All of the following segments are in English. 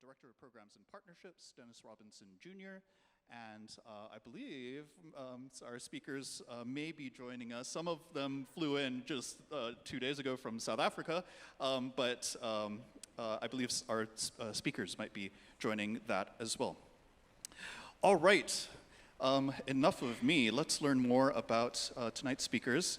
Director of Programs and Partnerships, Dennis Robinson Jr., and I believe our speakers may be joining us. Some of them flew in just 2 days ago from South Africa, but I believe our speakers might be joining that as well. All right, enough of me. Let's learn more about tonight's speakers.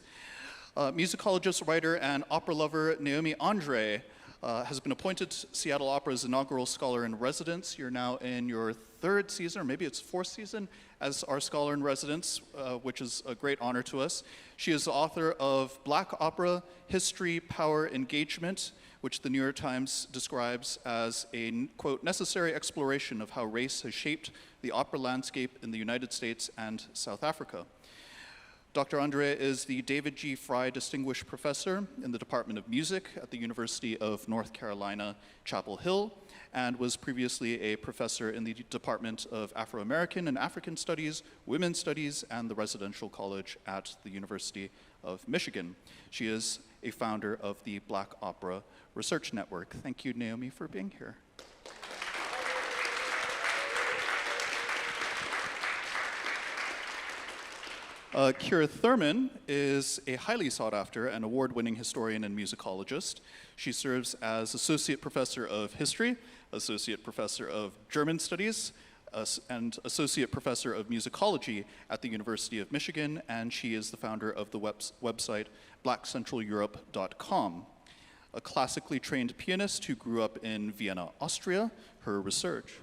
Musicologist, writer, and opera lover Naomi André has been appointed Seattle Opera's inaugural scholar-in-residence. You're now in your third season, or maybe it's fourth season, as our scholar-in-residence, which is a great honor to us. She is the author of Black Opera, History, Power, Engagement, which the New York Times describes as a, quote, necessary exploration of how race has shaped the opera landscape in the United States and South Africa. Dr. André is the David G. Fry Distinguished Professor in the Department of Music at the University of North Carolina, Chapel Hill, and was previously a professor in the Department of Afro-American and African Studies, Women's Studies, and the Residential College at the University of Michigan. She is a founder of the Black Opera Research Network. Thank you, Naomi, for being here. Kira Thurman is a highly sought-after and award-winning historian and musicologist. She serves as Associate Professor of History, Associate Professor of German Studies, and Associate Professor of Musicology at the University of Michigan, and she is the founder of the website blackcentraleurope.com. A classically trained pianist who grew up in Vienna, Austria, her research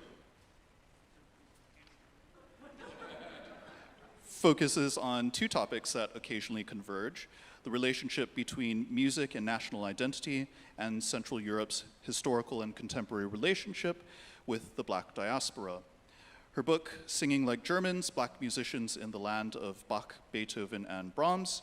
focuses on two topics that occasionally converge: the relationship between music and national identity, and Central Europe's historical and contemporary relationship with the Black diaspora. Her book, Singing Like Germans, Black Musicians in the Land of Bach, Beethoven, and Brahms,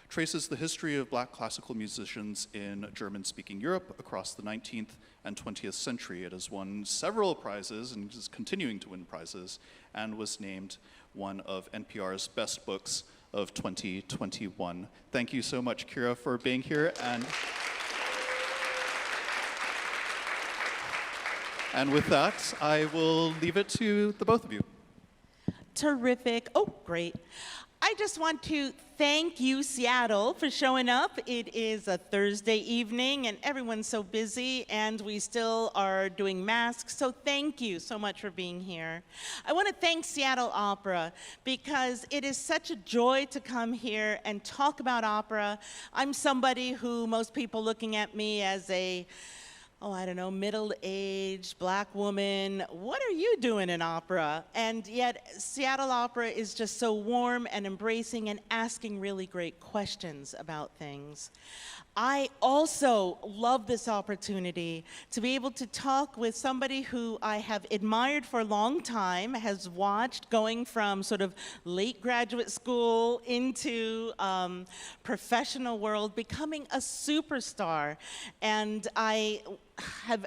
traces the history of Black classical musicians in German-speaking Europe across the 19th and 20th century. It has won several prizes and is continuing to win prizes, and was named one of NPR's best books of 2021. Thank you so much, Kira, for being here. And with that, I will leave it to the both of you. Terrific. Oh, great. I just want to thank you, Seattle, for showing up. It is a Thursday evening, and everyone's so busy, and we still are doing masks, so thank you so much for being here. I want to thank Seattle Opera, because it is such a joy to come here and talk about opera. I'm somebody who most people looking at me as a I don't know, middle-aged Black woman, what are you doing in opera? And yet Seattle Opera is just so warm and embracing and asking really great questions about things. I also love this opportunity to be able to talk with somebody who I have admired for a long time, has watched going from sort of late graduate school into professional world, becoming a superstar. And I have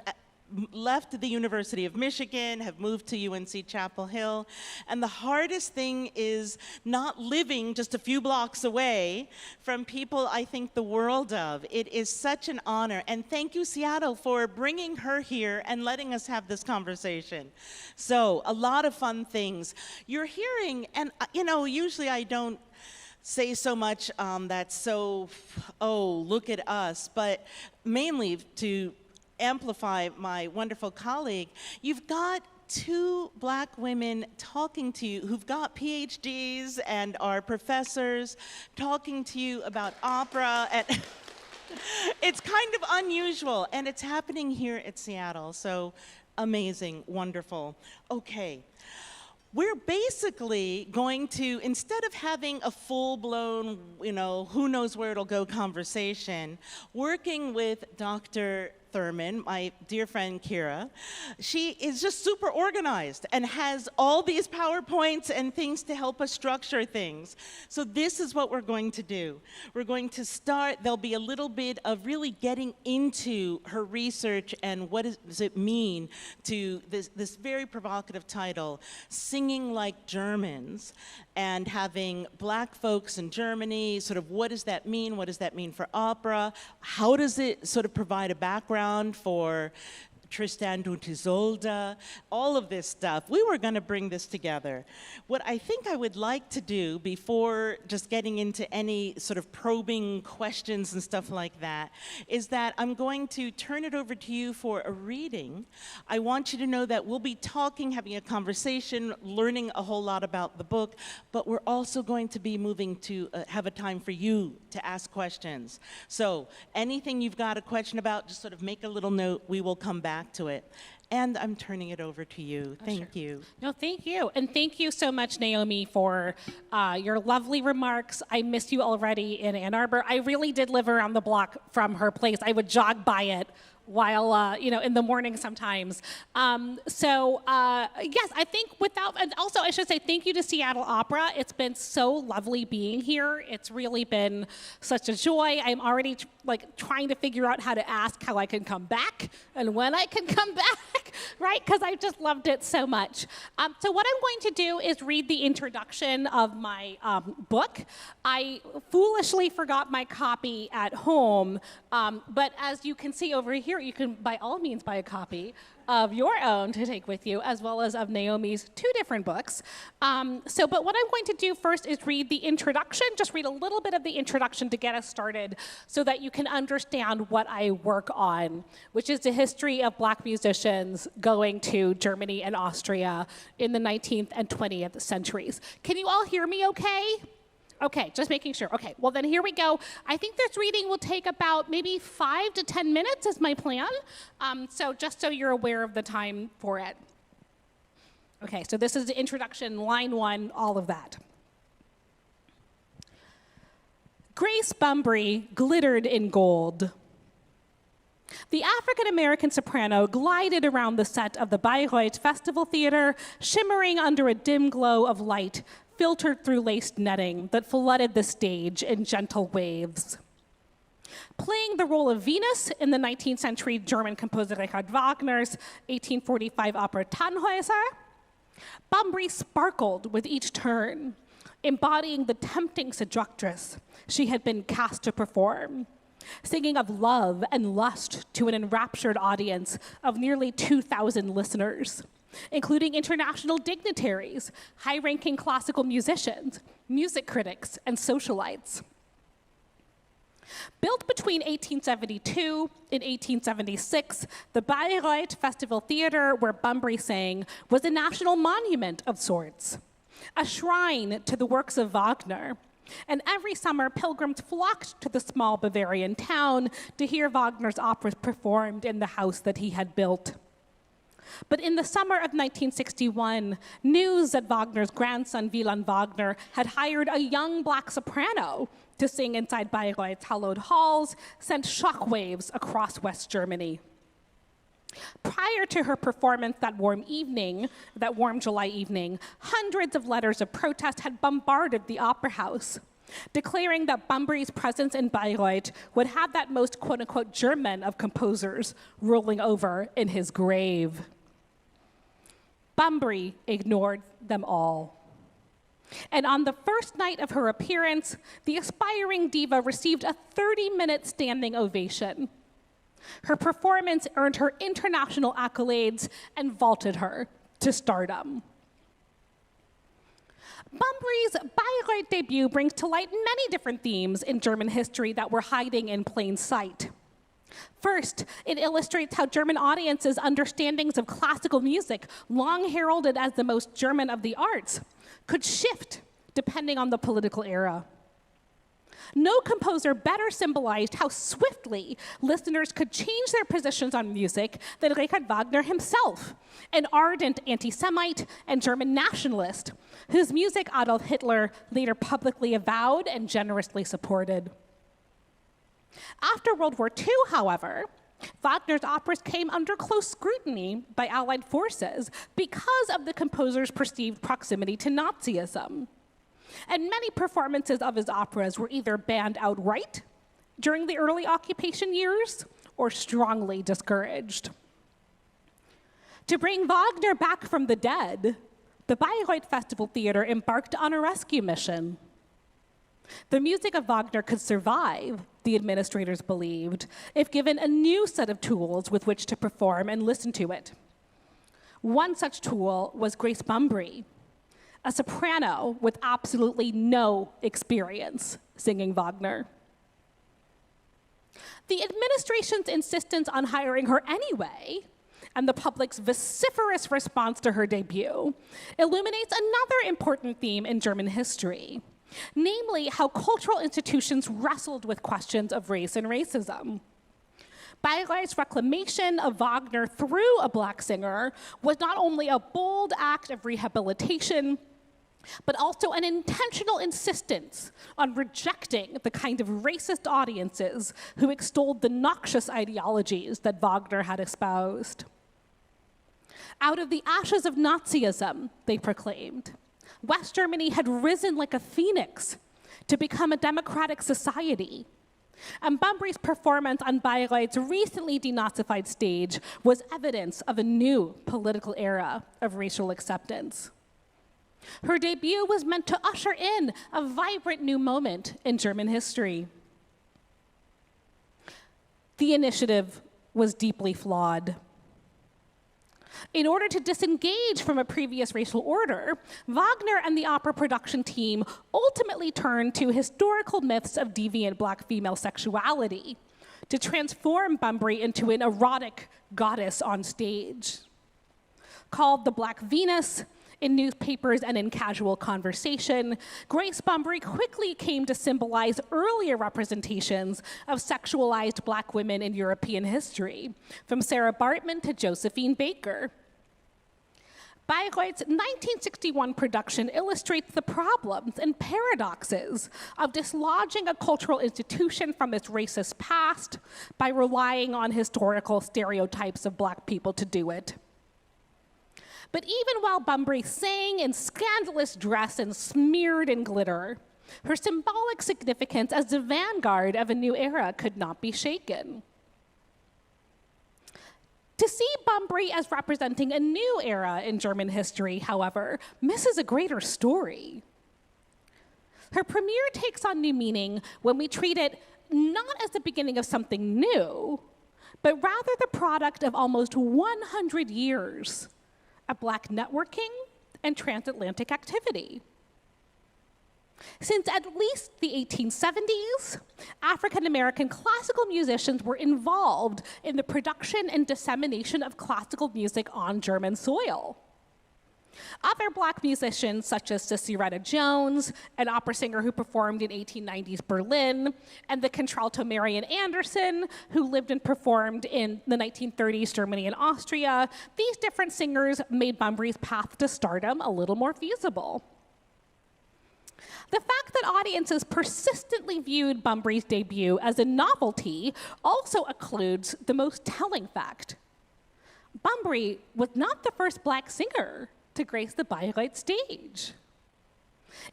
left the University of Michigan, have moved to UNC Chapel Hill, and the hardest thing is not living just a few blocks away from people I think the world of. It is such an honor, and thank you, Seattle, for bringing her here and letting us have this conversation. So, a lot of fun things. You're hearing, and you know, usually I don't say so much that's so, oh, look at us, but mainly to amplify my wonderful colleague, you've got two Black women talking to you who've got PhDs and are professors talking to you about opera. And it's kind of unusual, and it's happening here at Seattle, so amazing, wonderful. Okay. We're basically going to, instead of having a full-blown, you know, who knows where it'll go conversation, working with Dr. Thurman, my dear friend Kira, she is just super organized and has all these PowerPoints and things to help us structure things. So this is what we're going to do. We're going to start, there'll be a little bit of really getting into her research and what does it mean to this very provocative title, Singing Like Germans, and having Black folks in Germany, sort of what does that mean? What does that mean for opera? How does it sort of provide a background for Tristan und Isolde, all of this stuff. We were going to bring this together. What I think I would like to do before just getting into any sort of probing questions and stuff like that is that I'm going to turn it over to you for a reading. I want you to know that we'll be talking, having a conversation, learning a whole lot about the book, but we're also going to be moving to have a time for you to ask questions. So anything you've got a question about, just sort of make a little note. We will come back to it. And I'm turning it over to you. Thank you. No, thank you. And thank you so much, Naomi, for your lovely remarks. I miss you already in Ann Arbor. I really did live around the block from her place. I would jog by it while, in the morning sometimes. Yes, I think and also I should say thank you to Seattle Opera. It's been so lovely being here. It's really been such a joy. I'm already trying to figure out how to ask how I can come back and when I can come back, right? Because I just loved it so much. So what I'm going to do is read the introduction of my book. I foolishly forgot my copy at home, but as you can see over here, you can by all means buy a copy of your own to take with you, as well as of Naomi's 2 different books. But what I'm going to do first is read the introduction, just read a little bit of the introduction to get us started so that you can understand what I work on, which is the history of Black musicians going to Germany and Austria in the 19th and 20th centuries. Can you all hear me okay? Okay, just making sure. Okay, well then here we go. I think this reading will take about maybe 5 to 10 minutes is my plan. So just so you're aware of the time for it. Okay, so this is the introduction, line 1, all of that. Grace Bumbry glittered in gold. The African-American soprano glided around the set of the Bayreuth Festival Theater, shimmering under a dim glow of light filtered through laced netting that flooded the stage in gentle waves. Playing the role of Venus in the 19th century German composer Richard Wagner's 1845 opera Tannhäuser, Bumbry sparkled with each turn, embodying the tempting seductress she had been cast to perform, singing of love and lust to an enraptured audience of nearly 2,000 listeners, including international dignitaries, high-ranking classical musicians, music critics, and socialites. Built between 1872 and 1876, the Bayreuth Festival Theater, where Bumbry sang, was a national monument of sorts, a shrine to the works of Wagner. And every summer, pilgrims flocked to the small Bavarian town to hear Wagner's operas performed in the house that he had built. But in the summer of 1961, news that Wagner's grandson, Wieland Wagner, had hired a young Black soprano to sing inside Bayreuth's hallowed halls sent shockwaves across West Germany. Prior to her performance that warm July evening, hundreds of letters of protest had bombarded the opera house, declaring that Bumbry's presence in Bayreuth would have that most quote-unquote German of composers rolling over in his grave. Bumbry ignored them all. And on the first night of her appearance, the aspiring diva received a 30-minute standing ovation. Her performance earned her international accolades and vaulted her to stardom. Bumbry's Bayreuth debut brings to light many different themes in German history that were hiding in plain sight. First, it illustrates how German audiences' understandings of classical music, long heralded as the most German of the arts, could shift depending on the political era. No composer better symbolized how swiftly listeners could change their positions on music than Richard Wagner himself, an ardent anti-Semite and German nationalist, whose music Adolf Hitler later publicly avowed and generously supported. After World War II, however, Wagner's operas came under close scrutiny by Allied forces because of the composer's perceived proximity to Nazism. And many performances of his operas were either banned outright during the early occupation years or strongly discouraged. To bring Wagner back from the dead, the Bayreuth Festival Theater embarked on a rescue mission. The music of Wagner could survive, the administrators believed, if given a new set of tools with which to perform and listen to it. One such tool was Grace Bumbry, a soprano with absolutely no experience singing Wagner. The administration's insistence on hiring her anyway, and the public's vociferous response to her debut, illuminates another important theme in German history, namely how cultural institutions wrestled with questions of race and racism. Bayreuth's reclamation of Wagner through a Black singer was not only a bold act of rehabilitation, but also an intentional insistence on rejecting the kind of racist audiences who extolled the noxious ideologies that Wagner had espoused. Out of the ashes of Nazism, they proclaimed, West Germany had risen like a phoenix to become a democratic society. And Bumbry's performance on Bayreuth's recently denazified stage was evidence of a new political era of racial acceptance. Her debut was meant to usher in a vibrant new moment in German history. The initiative was deeply flawed. In order to disengage from a previous racial order, Wagner and the opera production team ultimately turned to historical myths of deviant Black female sexuality to transform Bumbry into an erotic goddess on stage. Called the Black Venus, in newspapers and in casual conversation, Grace Bumbry quickly came to symbolize earlier representations of sexualized Black women in European history, from Sarah Bartman to Josephine Baker. Bayreuth's 1961 production illustrates the problems and paradoxes of dislodging a cultural institution from its racist past by relying on historical stereotypes of Black people to do it. But even while Bumbry sang in scandalous dress and smeared in glitter, her symbolic significance as the vanguard of a new era could not be shaken. To see Bumbry as representing a new era in German history, however, misses a greater story. Her premiere takes on new meaning when we treat it not as the beginning of something new, but rather the product of almost 100 years of Black networking and transatlantic activity. Since at least the 1870s, African-American classical musicians were involved in the production and dissemination of classical music on German soil. Other Black musicians, such as Cicieretta Jones, an opera singer who performed in 1890s Berlin, and the contralto Marian Anderson, who lived and performed in the 1930s Germany and Austria, these different singers made Bumbry's path to stardom a little more feasible. The fact that audiences persistently viewed Bumbry's debut as a novelty also occludes the most telling fact. Bumbry was not the first Black singer to grace the Bayreuth stage.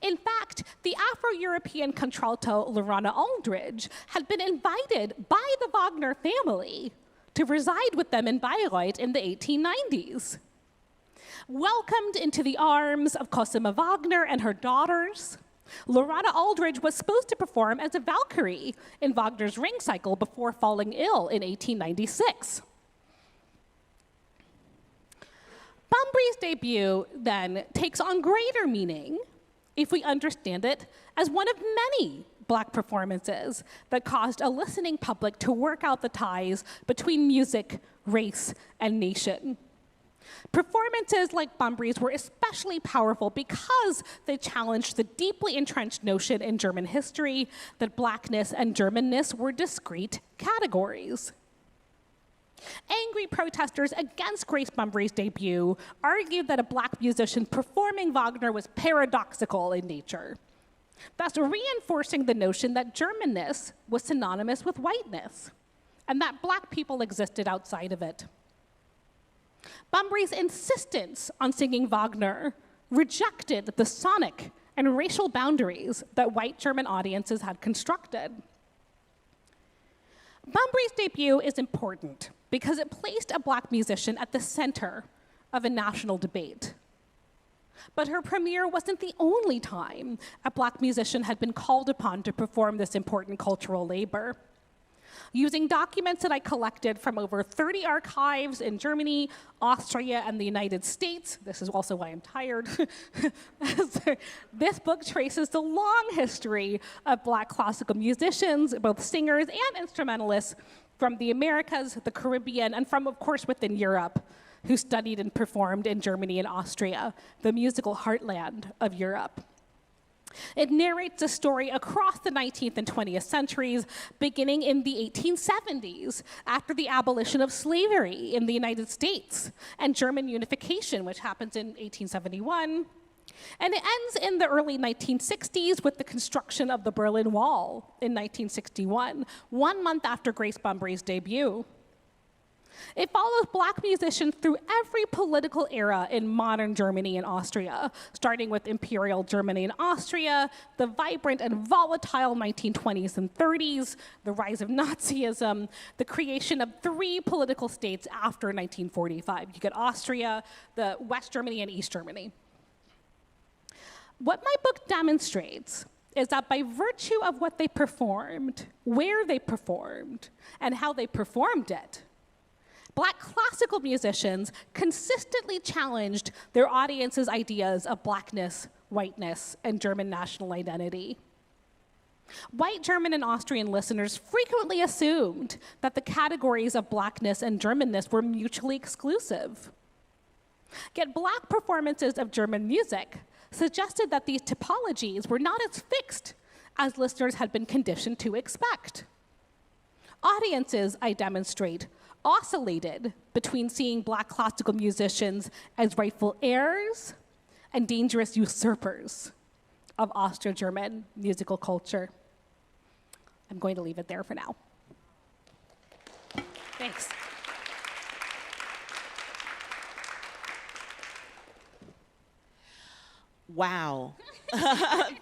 In fact, the Afro-European contralto Lorana Aldridge had been invited by the Wagner family to reside with them in Bayreuth in the 1890s. Welcomed into the arms of Cosima Wagner and her daughters, Lorana Aldridge was supposed to perform as a Valkyrie in Wagner's Ring Cycle before falling ill in 1896. Bumbry's debut, then, takes on greater meaning if we understand it as one of many Black performances that caused a listening public to work out the ties between music, race, and nation. Performances like Bumbry's were especially powerful because they challenged the deeply entrenched notion in German history that Blackness and Germanness were discrete categories. Angry protesters against Grace Bumbry's debut argued that a Black musician performing Wagner was paradoxical in nature, thus reinforcing the notion that Germanness was synonymous with whiteness, and that Black people existed outside of it. Bumbry's insistence on singing Wagner rejected the sonic and racial boundaries that white German audiences had constructed. Bumbry's debut is important because it placed a Black musician at the center of a national debate. But her premiere wasn't the only time a Black musician had been called upon to perform this important cultural labor. Using documents that I collected from over 30 archives in Germany, Austria, and the United States, this is also why I'm tired, this book traces the long history of Black classical musicians, both singers and instrumentalists, from the Americas, the Caribbean, and from, of course, within Europe, who studied and performed in Germany and Austria, the musical heartland of Europe. It narrates a story across the 19th and 20th centuries, beginning in the 1870s, after the abolition of slavery in the United States, and German unification, which happens in 1871. And it ends in the early 1960s with the construction of the Berlin Wall in 1961, 1 month after Grace Bumbry's debut. It follows Black musicians through every political era in modern Germany and Austria, starting with Imperial Germany and Austria, the vibrant and volatile 1920s and 30s, the rise of Nazism, the creation of 3 political states after 1945. You get Austria, the West Germany, and East Germany. What my book demonstrates is that by virtue of what they performed, where they performed, and how they performed it, Black classical musicians consistently challenged their audience's ideas of Blackness, whiteness, and German national identity. White German and Austrian listeners frequently assumed that the categories of Blackness and Germanness were mutually exclusive. Yet Black performances of German music suggested that these typologies were not as fixed as listeners had been conditioned to expect. Audiences, I demonstrate, oscillated between seeing Black classical musicians as rightful heirs and dangerous usurpers of Austro-German musical culture. I'm going to leave it there for now. Thanks. Wow.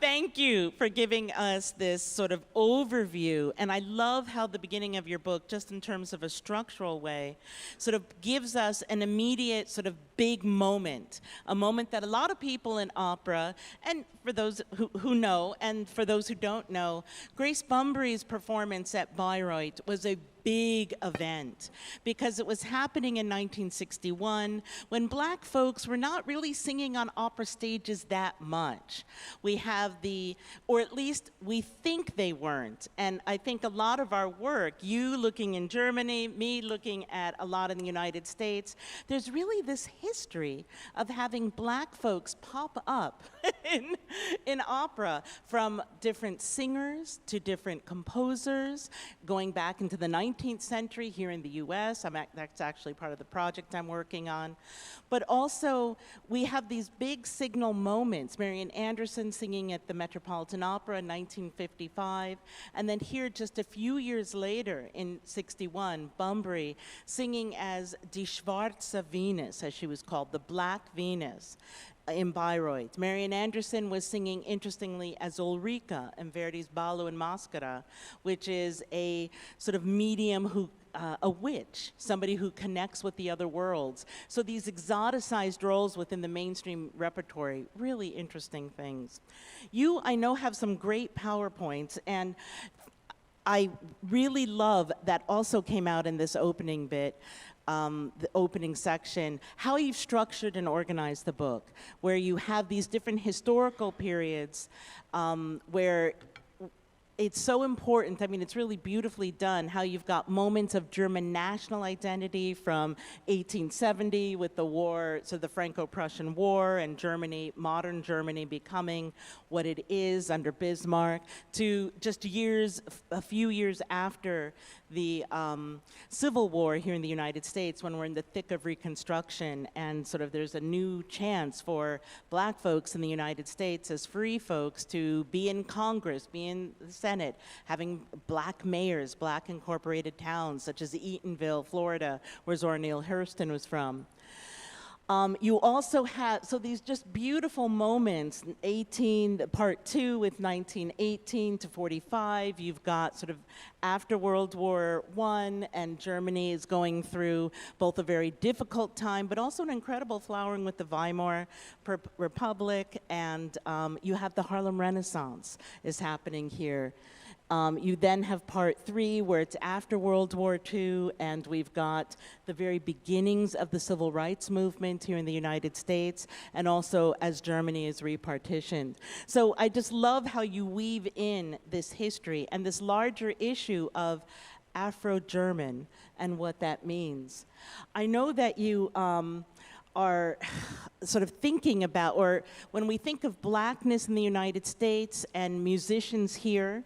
Thank you for giving us this sort of overview. And I love how the beginning of your book, just in terms of a structural way, sort of gives us an immediate sort of big moment, a moment that a lot of people in opera, and for those who know, and for those who don't know, Grace Bumbry's performance at Bayreuth was a big event because it was happening in 1961 when Black folks were not really singing on opera stages that much. We have or at least we think they weren't. And I think a lot of our work, you looking in Germany, me looking at a lot in the United States, there's really this history of having Black folks pop up in opera, from different singers to different composers, going back into the 19th century here in the U.S. That's actually part of the project I'm working on. But also, we have these big signal moments. Marian Anderson singing at the Metropolitan Opera in 1955, and then here just a few years later in 61, Bunbury singing as Die Schwarze Venus, as she was called, the Black Venus, in Bayreuth. Marian Anderson was singing, interestingly, as Ulrika in Verdi's Ballo in Maschera, which is a sort of medium who, a witch, somebody who connects with the other worlds. So these exoticized roles within the mainstream repertory, really interesting things. You, I know, have some great PowerPoints, and I really love that also came out in this opening bit, the opening section, how you've structured and organized the book, where you have these different historical periods where it's so important. I mean, it's really beautifully done, how you've got moments of German national identity from 1870 with the war, so the Franco-Prussian War, and Germany, modern Germany becoming what it is under Bismarck, to just a few years after the Civil War here in the United States, when we're in the thick of Reconstruction, and sort of there's a new chance for Black folks in the United States as free folks to be in Congress, be in the Senate, having Black mayors, Black incorporated towns, such as Eatonville, Florida, where Zora Neale Hurston was from. You also have, so these just beautiful moments, part 2 with 1918 to 45. You've got sort of after World War I, and Germany is going through both a very difficult time, but also an incredible flowering with the Weimar Republic, and you have the Harlem Renaissance is happening here. You then have part 3, where it's after World War II, and we've got the very beginnings of the civil rights movement here in the United States, and also as Germany is repartitioned. So I just love how you weave in this history and this larger issue of Afro-German and what that means. I know that you are sort of thinking about, or when we think of Blackness in the United States and musicians here,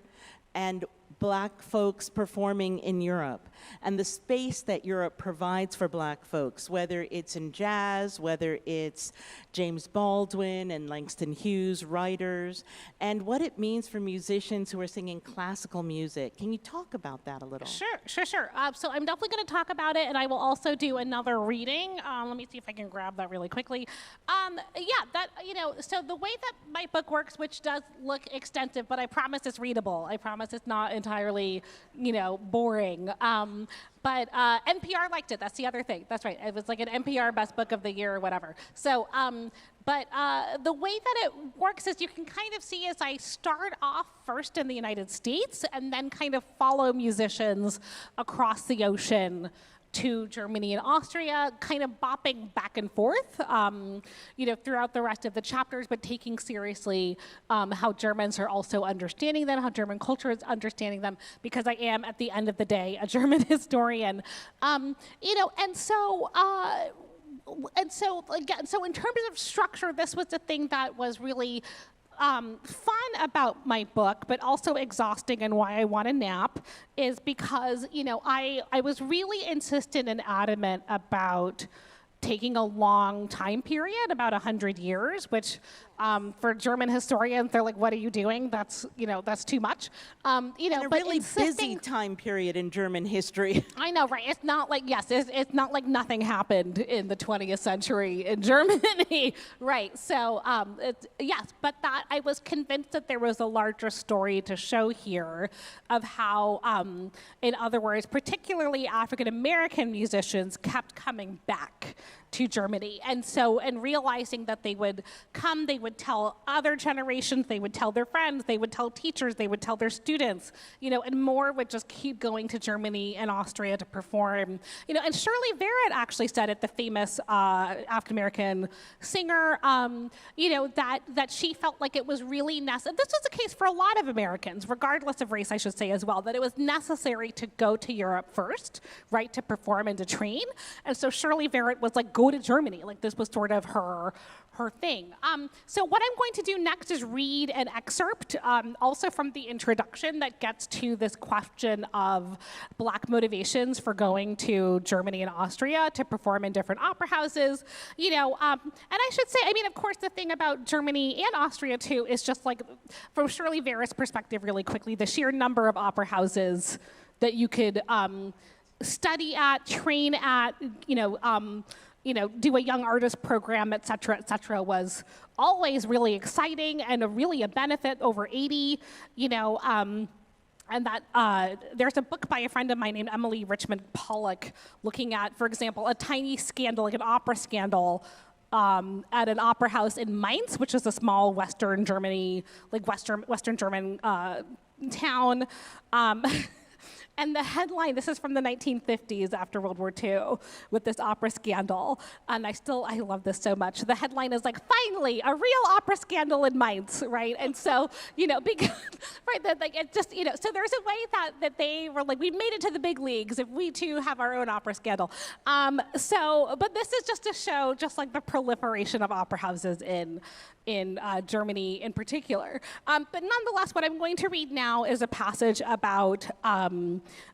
and Black folks performing in Europe, and the space that Europe provides for Black folks, whether it's in jazz, whether it's James Baldwin and Langston Hughes writers, and what it means for musicians who are singing classical music. Can you talk about that a little? Sure. So I'm definitely going to talk about it, and I will also do another reading. Let me see if I can grab that really quickly. So the way that my book works, which does look extensive, but I promise it's readable. I promise it's not entirely, boring. But NPR liked it. That's the other thing. That's right. It was like an NPR Best Book of the Year or whatever. So, but the way that it works is you can kind of see as I start off first in the United States and then kind of follow musicians across the ocean to Germany and Austria, kind of bopping back and forth, throughout the rest of the chapters, but taking seriously how Germans are also understanding them, how German culture is understanding them, because I am, at the end of the day, a German historian. So in terms of structure, this was the thing that was really fun about my book, but also exhausting, and why I want to nap, is because, I was really insistent and adamant about taking a long time period, about 100 years, which for German historians, they're like, what are you doing? That's too much. And a really busy time period in German history. I know, right? It's not like, it's not like nothing happened in the 20th century in Germany, right? So, but that I was convinced that there was a larger story to show here of how, in other words, particularly African-American musicians kept coming back to Germany. And realizing that they would come, they would tell other generations, they would tell their friends, they would tell teachers, they would tell their students, and more would just keep going to Germany and Austria to perform. And Shirley Verrett actually said it, the famous African-American singer, that she felt like it was really necessary. This was the case for a lot of Americans, regardless of race, I should say as well, that it was necessary to go to Europe first, right, to perform and to train. And so Shirley Verrett was like, go to Germany. Like, this was sort of her thing. So what I'm going to do next is read an excerpt, also from the introduction, that gets to this question of Black motivations for going to Germany and Austria to perform in different opera houses. And I should say, of course, the thing about Germany and Austria too is just like, from Shirley Verrett's perspective, really quickly, the sheer number of opera houses that you could study at, train at, do a young artist program, et cetera, was always really exciting and really a benefit over 80, and that there's a book by a friend of mine named Emily Richmond Pollock looking at, for example, a tiny scandal, like an opera scandal, at an opera house in Mainz, which is a small Western Germany, like Western German town. And the headline, this is from the 1950s after World War II, with this opera scandal. And I love this so much. The headline is like, finally, a real opera scandal in Mainz, right? And so, because, right, that, like, it just, so there's a way that they were like, we made it to the big leagues if we too have our own opera scandal. But this is just to show just like the proliferation of opera houses in Germany in particular. But nonetheless, what I'm going to read now is a passage about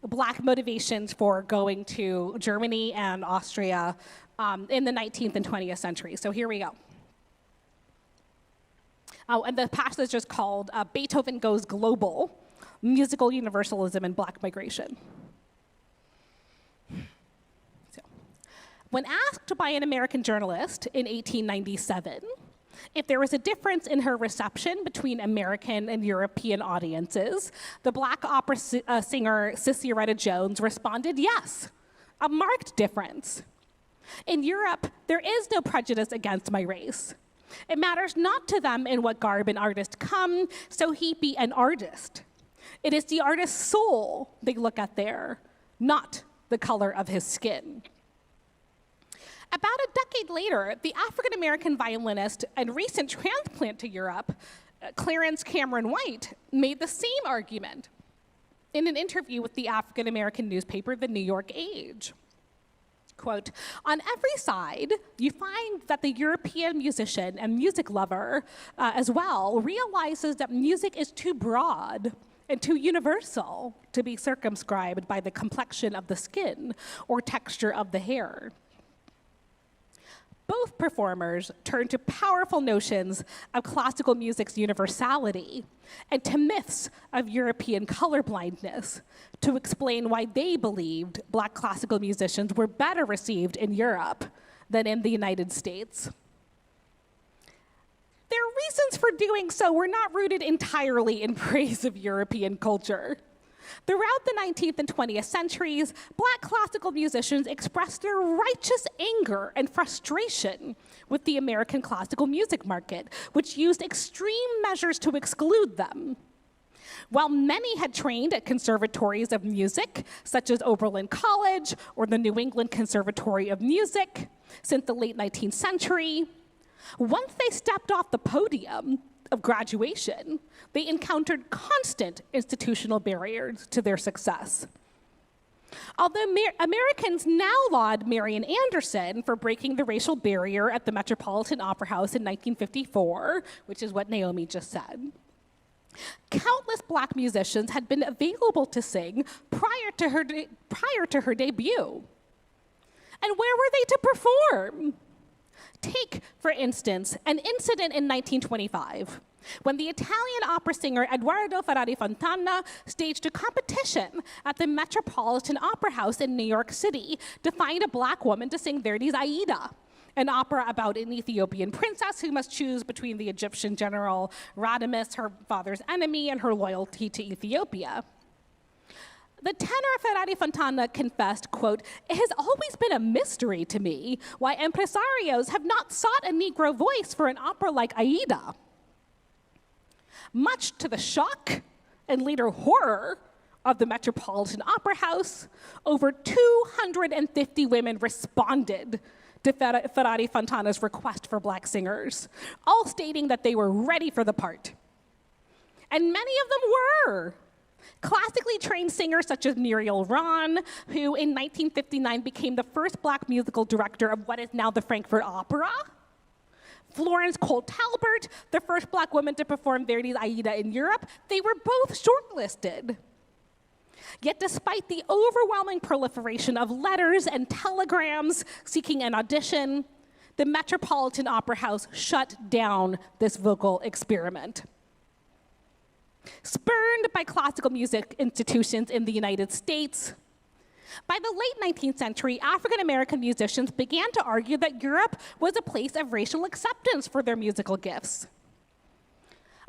Black motivations for going to Germany and Austria in the 19th and 20th century. So here we go. And the passage is called Beethoven Goes Global, Musical Universalism and Black Migration. When asked by an American journalist in 1897 if there was a difference in her reception between American and European audiences, the Black opera singer Cissy Retta Jones responded, yes, a marked difference. In Europe, there is no prejudice against my race. It matters not to them in what garb an artist come, so he be an artist. It is the artist's soul they look at there, not the color of his skin. About a decade later, the African-American violinist and recent transplant to Europe, Clarence Cameron White, made the same argument in an interview with the African-American newspaper, The New York Age. Quote, on every side, you find that the European musician and music lover as well realizes that music is too broad and too universal to be circumscribed by the complexion of the skin or texture of the hair. Both performers turn to powerful notions of classical music's universality and to myths of European colorblindness to explain why they believed Black classical musicians were better received in Europe than in the United States. Their reasons for doing so were not rooted entirely in praise of European culture. Throughout the 19th and 20th centuries, Black classical musicians expressed their righteous anger and frustration with the American classical music market, which used extreme measures to exclude them. While many had trained at conservatories of music, such as Oberlin College or the New England Conservatory of Music, since the late 19th century, once they stepped off the podium of graduation, they encountered constant institutional barriers to their success. Although Americans now laud Marian Anderson for breaking the racial barrier at the Metropolitan Opera House in 1954, which is what Naomi just said, countless Black musicians had been available to sing prior to her debut. And where were they to perform? Take, for instance, an incident in 1925, when the Italian opera singer Edoardo Ferrari Fontana staged a competition at the Metropolitan Opera House in New York City to find a Black woman to sing Verdi's Aida, an opera about an Ethiopian princess who must choose between the Egyptian general Radames, her father's enemy, and her loyalty to Ethiopia. The tenor Ferrari Fontana confessed, quote, it has always been a mystery to me why impresarios have not sought a Negro voice for an opera like Aida. Much to the shock and later horror of the Metropolitan Opera House, over 250 women responded to Ferrari Fontana's request for Black singers, all stating that they were ready for the part. And many of them were. Classically trained singers such as Muriel Rahn, who in 1959 became the first Black musical director of what is now the Frankfurt Opera. Florence Cole Talbert, the first Black woman to perform Verdi's Aida in Europe, they were both shortlisted. Yet despite the overwhelming proliferation of letters and telegrams seeking an audition, the Metropolitan Opera House shut down this vocal experiment. Spurned by classical music institutions in the United States, by the late 19th century, African-American musicians began to argue that Europe was a place of racial acceptance for their musical gifts.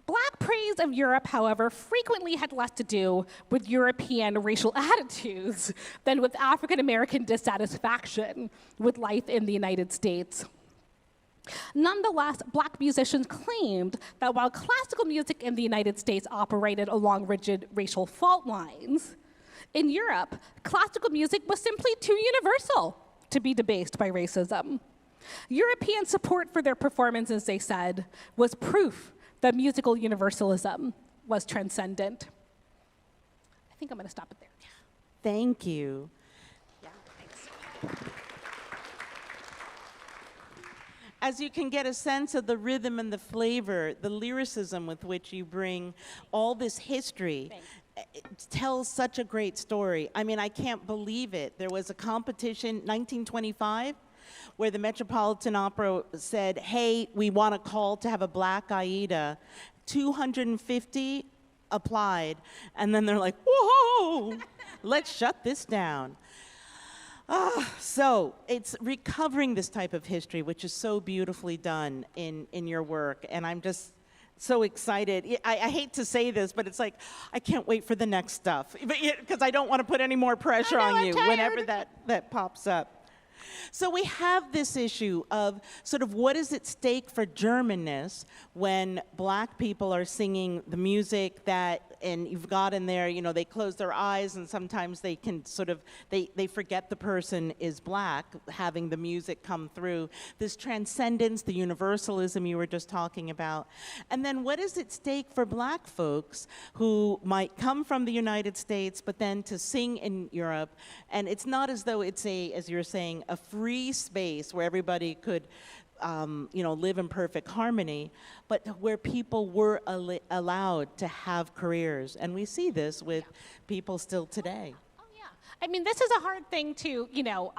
Black praise of Europe, however, frequently had less to do with European racial attitudes than with African-American dissatisfaction with life in the United States. Nonetheless, Black musicians claimed that while classical music in the United States operated along rigid racial fault lines, in Europe, classical music was simply too universal to be debased by racism. European support for their performances, they said, was proof that musical universalism was transcendent. I think I'm going to stop it there. Thank you. Yeah, thanks. As you can get a sense of the rhythm and the flavor, the lyricism with which you bring all this history, it tells such a great story. I mean, I can't believe it. There was a competition, 1925, where the Metropolitan Opera said, hey, we want a call to have a Black Aida. 250 applied, and then they're like, whoa, let's shut this down. So it's recovering this type of history, which is so beautifully done in your work, and I'm just so excited. I hate to say this, but it's like, I can't wait for the next stuff, because I don't want to put any more pressure on you whenever that pops up. So we have this issue of sort of what is at stake for Germanness when Black people are singing the music that, and you've got in there, you know, they close their eyes and sometimes they can sort of, they forget the person is Black, having the music come through. This transcendence, the universalism you were just talking about. And then what is at stake for Black folks who might come from the United States, but then to sing in Europe, and it's not as though it's a, as you're saying, a free space where everybody could you know, live in perfect harmony, but where people were allowed to have careers. And we see this with people still today. Oh, yeah. I mean, this is a hard thing to, you know,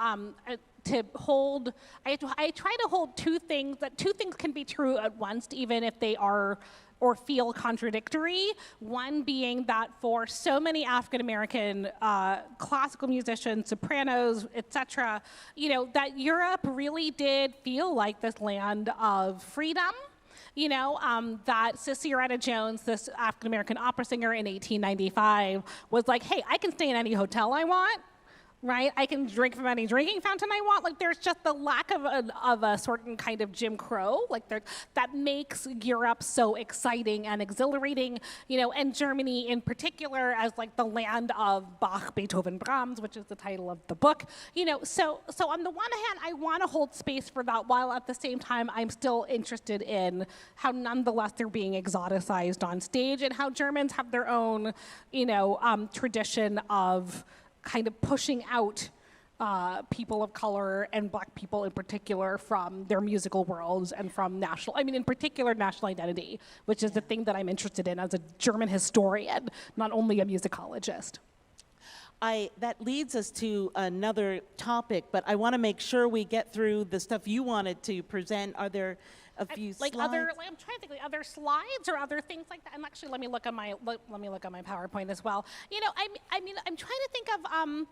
to hold. I try to hold two things, that two things can be true at once, even if they are or feel contradictory. One being that for so many African American classical musicians, sopranos, etc., you know, that Europe really did feel like this land of freedom. You know, that Cissy Jones, this African American opera singer in 1895, was like, hey, I can stay in any hotel I want. Right, I can drink from any drinking fountain I want. Like, there's just the lack of a certain kind of Jim Crow, like that makes Europe so exciting and exhilarating. You know, and Germany in particular as like the land of Bach, Beethoven, Brahms, which is the title of the book. You know, so on the one hand, I want to hold space for that, while at the same time I'm still interested in how nonetheless they're being exoticized on stage, and how Germans have their own, you know, tradition of kind of pushing out people of color and Black people in particular from their musical worlds and from national, I mean, in particular, national identity, which is the thing that I'm interested in as a German historian, not only a musicologist. That leads us to another topic, but I want to make sure we get through the stuff you wanted to present. Are there a few like slides? I'm trying to think, like other slides or other things like that. And actually, let me look at my PowerPoint as well. You know, I mean, I'm trying to think of I'm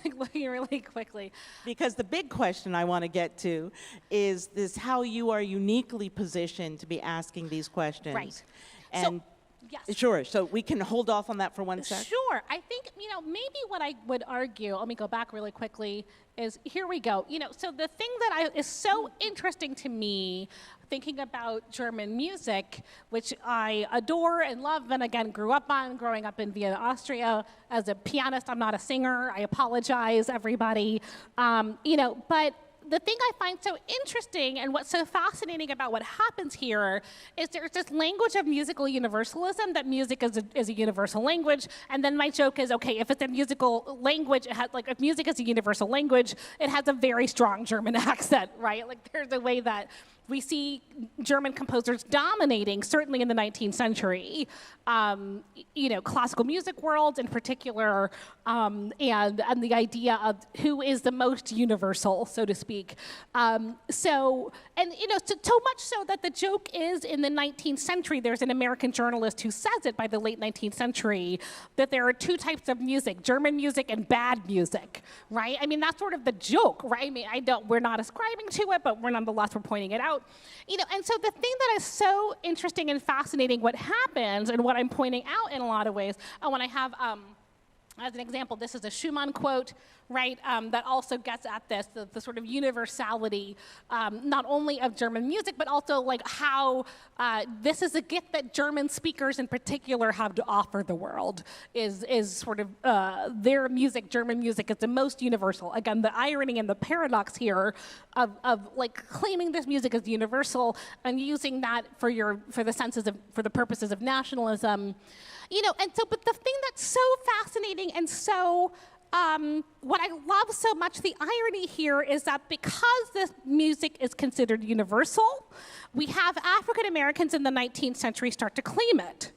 like looking really quickly. Because the big question I want to get to is this: how you are uniquely positioned to be asking these questions. Right. And yes. Sure, so we can hold off on that for one sec? Sure, I think, you know, maybe what I would argue, let me go back really quickly, is here we go. You know, so the thing that is so interesting to me, thinking about German music, which I adore and love, and again, grew up on, growing up in Vienna, Austria. As a pianist, I'm not a singer, I apologize, everybody. You know, but the thing I find so interesting and what's so fascinating about what happens here is there's this language of musical universalism, that music is a universal language. And then my joke is, okay, if it's a musical language, it has, like, if music is a universal language, it has a very strong German accent, right? Like, there's a way that we see German composers dominating, certainly in the 19th century, you know, classical music worlds in particular, and the idea of who is the most universal, so to speak. So, and you know, so much so that the joke is, in the 19th century, there's an American journalist who says it by the late 19th century, that there are two types of music: German music and bad music, right? I mean, that's sort of the joke, right? I mean, we're not ascribing to it, but nonetheless, we're pointing it out. You know, and so the thing that is so interesting and fascinating, what happens, and what I'm pointing out in a lot of ways, and when I have, as an example, this is a Schumann quote, right, that also gets at this, the sort of universality, not only of German music, but also like how this is a gift that German speakers in particular have to offer the world, is sort of their music, German music, is the most universal. Again, the irony and the paradox here of like claiming this music as universal and using that for the purposes of nationalism. You know, and so, but the thing that's so fascinating and so, what I love so much, the irony here, is that because this music is considered universal, we have African Americans in the 19th century start to claim it.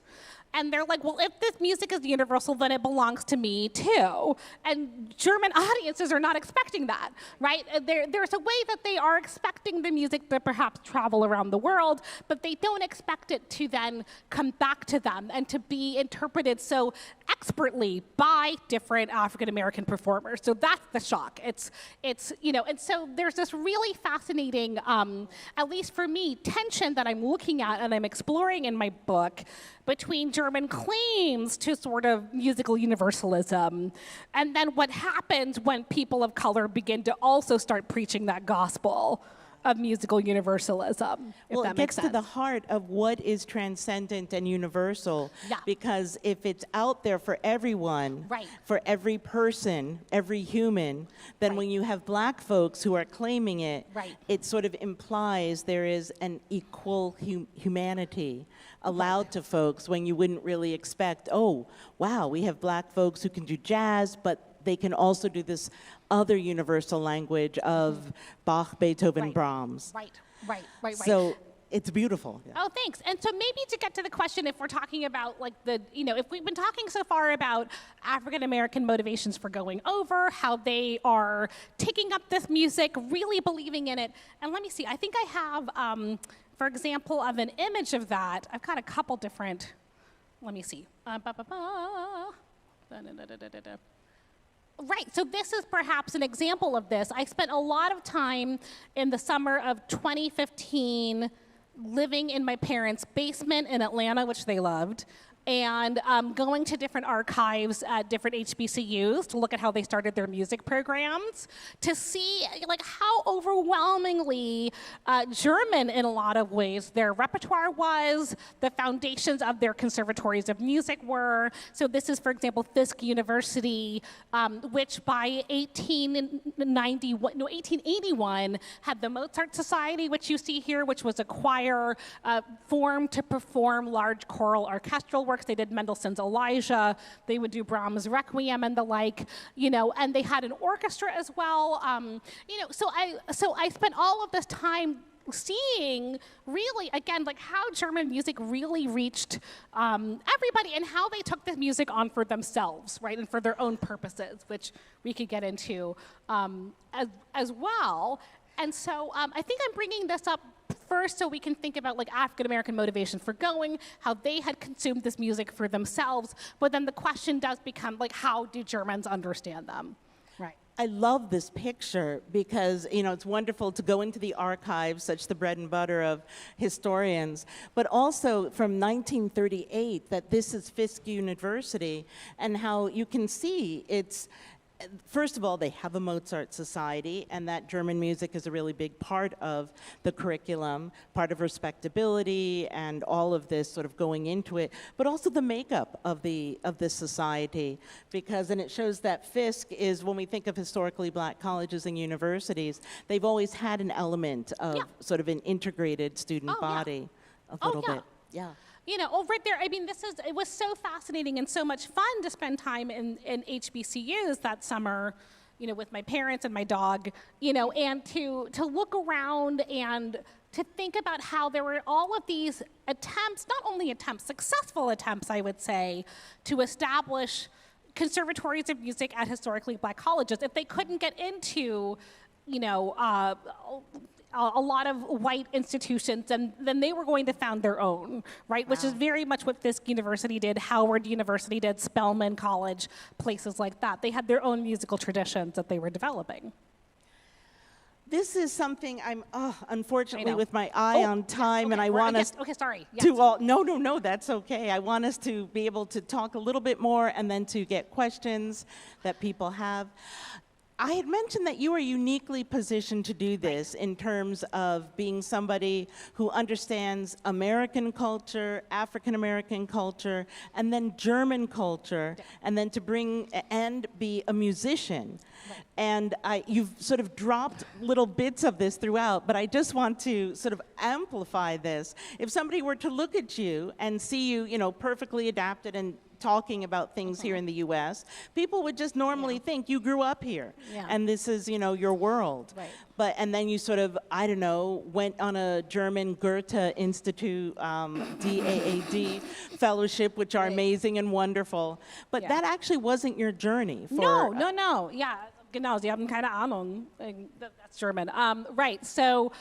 And they're like, well, if this music is universal, then it belongs to me too. And German audiences are not expecting that, right? There's a way that they are expecting the music to perhaps travel around the world, but they don't expect it to then come back to them and to be interpreted so expertly by different African American performers. So that's the shock. It's and so there's this really fascinating, at least for me, tension that I'm looking at and I'm exploring in my book between German claims to sort of musical universalism and then what happens when people of color begin to also start preaching that gospel of musical universalism. Well, it gets to the heart of what is transcendent and universal. Yeah. Because if it's out there for everyone, Right. for every person, every human, then Right. when you have black folks who are claiming it, Right. it sort of implies there is an equal humanity allowed to folks when you wouldn't really expect, oh, wow, we have black folks who can do jazz, but they can also do this other universal language of Bach, Beethoven, Right. Brahms. Right. So it's beautiful. Yeah. Oh, thanks. And so maybe to get to the question, if we're talking about like if we've been talking so far about African American motivations for going over, how they are taking up this music, really believing in it. And let me see, I think I have, for example, of an image of that. I've got a couple different, let me see. Right, so this is perhaps an example of this. I spent a lot of time in the summer of 2015 living in my parents' basement in Atlanta, which they loved, and going to different archives at different HBCUs to look at how they started their music programs, to see like how overwhelmingly German in a lot of ways their repertoire was, the foundations of their conservatories of music were. So this is, for example, Fisk University, which by 1881 had the Mozart Society, which you see here, which was a choir formed to perform large choral orchestral works. They did Mendelssohn's Elijah, they would do Brahms' Requiem and the like, and they had an orchestra as well. So I spent all of this time seeing really, again, like how German music really reached everybody and how they took the music on for themselves, right, and for their own purposes, which we could get into as well. And so I think I'm bringing this up first so we can think about like African American motivation for going, how they had consumed this music for themselves, but then the question does become like, how do Germans understand them? Right. I love this picture because, it's wonderful to go into the archives, such the bread and butter of historians, but also from 1938 that this is Fisk University and how you can see it's, first of all, they have a Mozart Society, and that German music is a really big part of the curriculum, part of respectability, and all of this sort of going into it, but also the makeup of this society, and it shows that Fisk is, when we think of historically black colleges and universities, they've always had an element of sort of an integrated student body, a little bit. Yeah. Right there, I mean, it was so fascinating and so much fun to spend time in HBCUs that summer, with my parents and my dog, and to look around and to think about how there were all of these attempts, not only attempts, successful attempts, I would say, to establish conservatories of music at historically black colleges. If they couldn't get into, a lot of white institutions, and then they were going to found their own, right? Wow. Which is very much what Fisk University did, Howard University did, Spelman College, places like that. They had their own musical traditions that they were developing. This is something I'm, unfortunately, with my eye on time, and I want us sorry. Yes. to all, no, that's okay. I want us to be able to talk a little bit more and then to get questions that people have. I had mentioned that you are uniquely positioned to do this in terms of being somebody who understands American culture, African American culture, and then German culture, and then to bring and be a musician. Right. And you've sort of dropped little bits of this throughout, but I just want to sort of amplify this. If somebody were to look at you and see you, perfectly adapted and talking about things here in the U.S., people would just normally think you grew up here, and this is, you know, your world. Right. But, and then you sort of, I don't know, went on a German Goethe Institute, DAAD fellowship, which are amazing and wonderful. But that actually wasn't your journey. No. Yeah. Genau, Sie haben keine Ahnung. That's German. Right, so,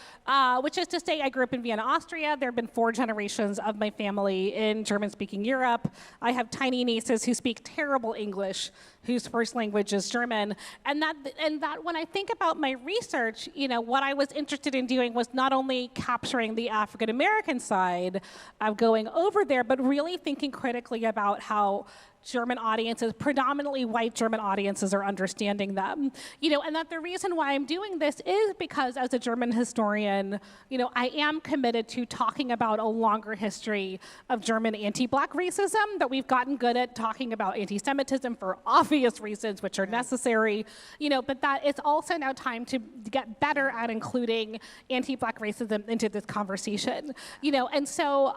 which is to say I grew up in Vienna, Austria. There have been 4 generations of my family in German-speaking Europe. I have tiny nieces who speak terrible English, whose first language is German. And that when I think about my research, you know, what I was interested in doing was not only capturing the African-American side of going over there, but really thinking critically about how German audiences, predominantly white German audiences, are understanding them. You know, and that the reason why I'm doing this is because as a German historian, you know, I am committed to talking about a longer history of German anti-Black racism, that we've gotten good at talking about anti-Semitism for obvious reasons, which are necessary, you know, but that it's also now time to get better at including anti-Black racism into this conversation. You know, and so,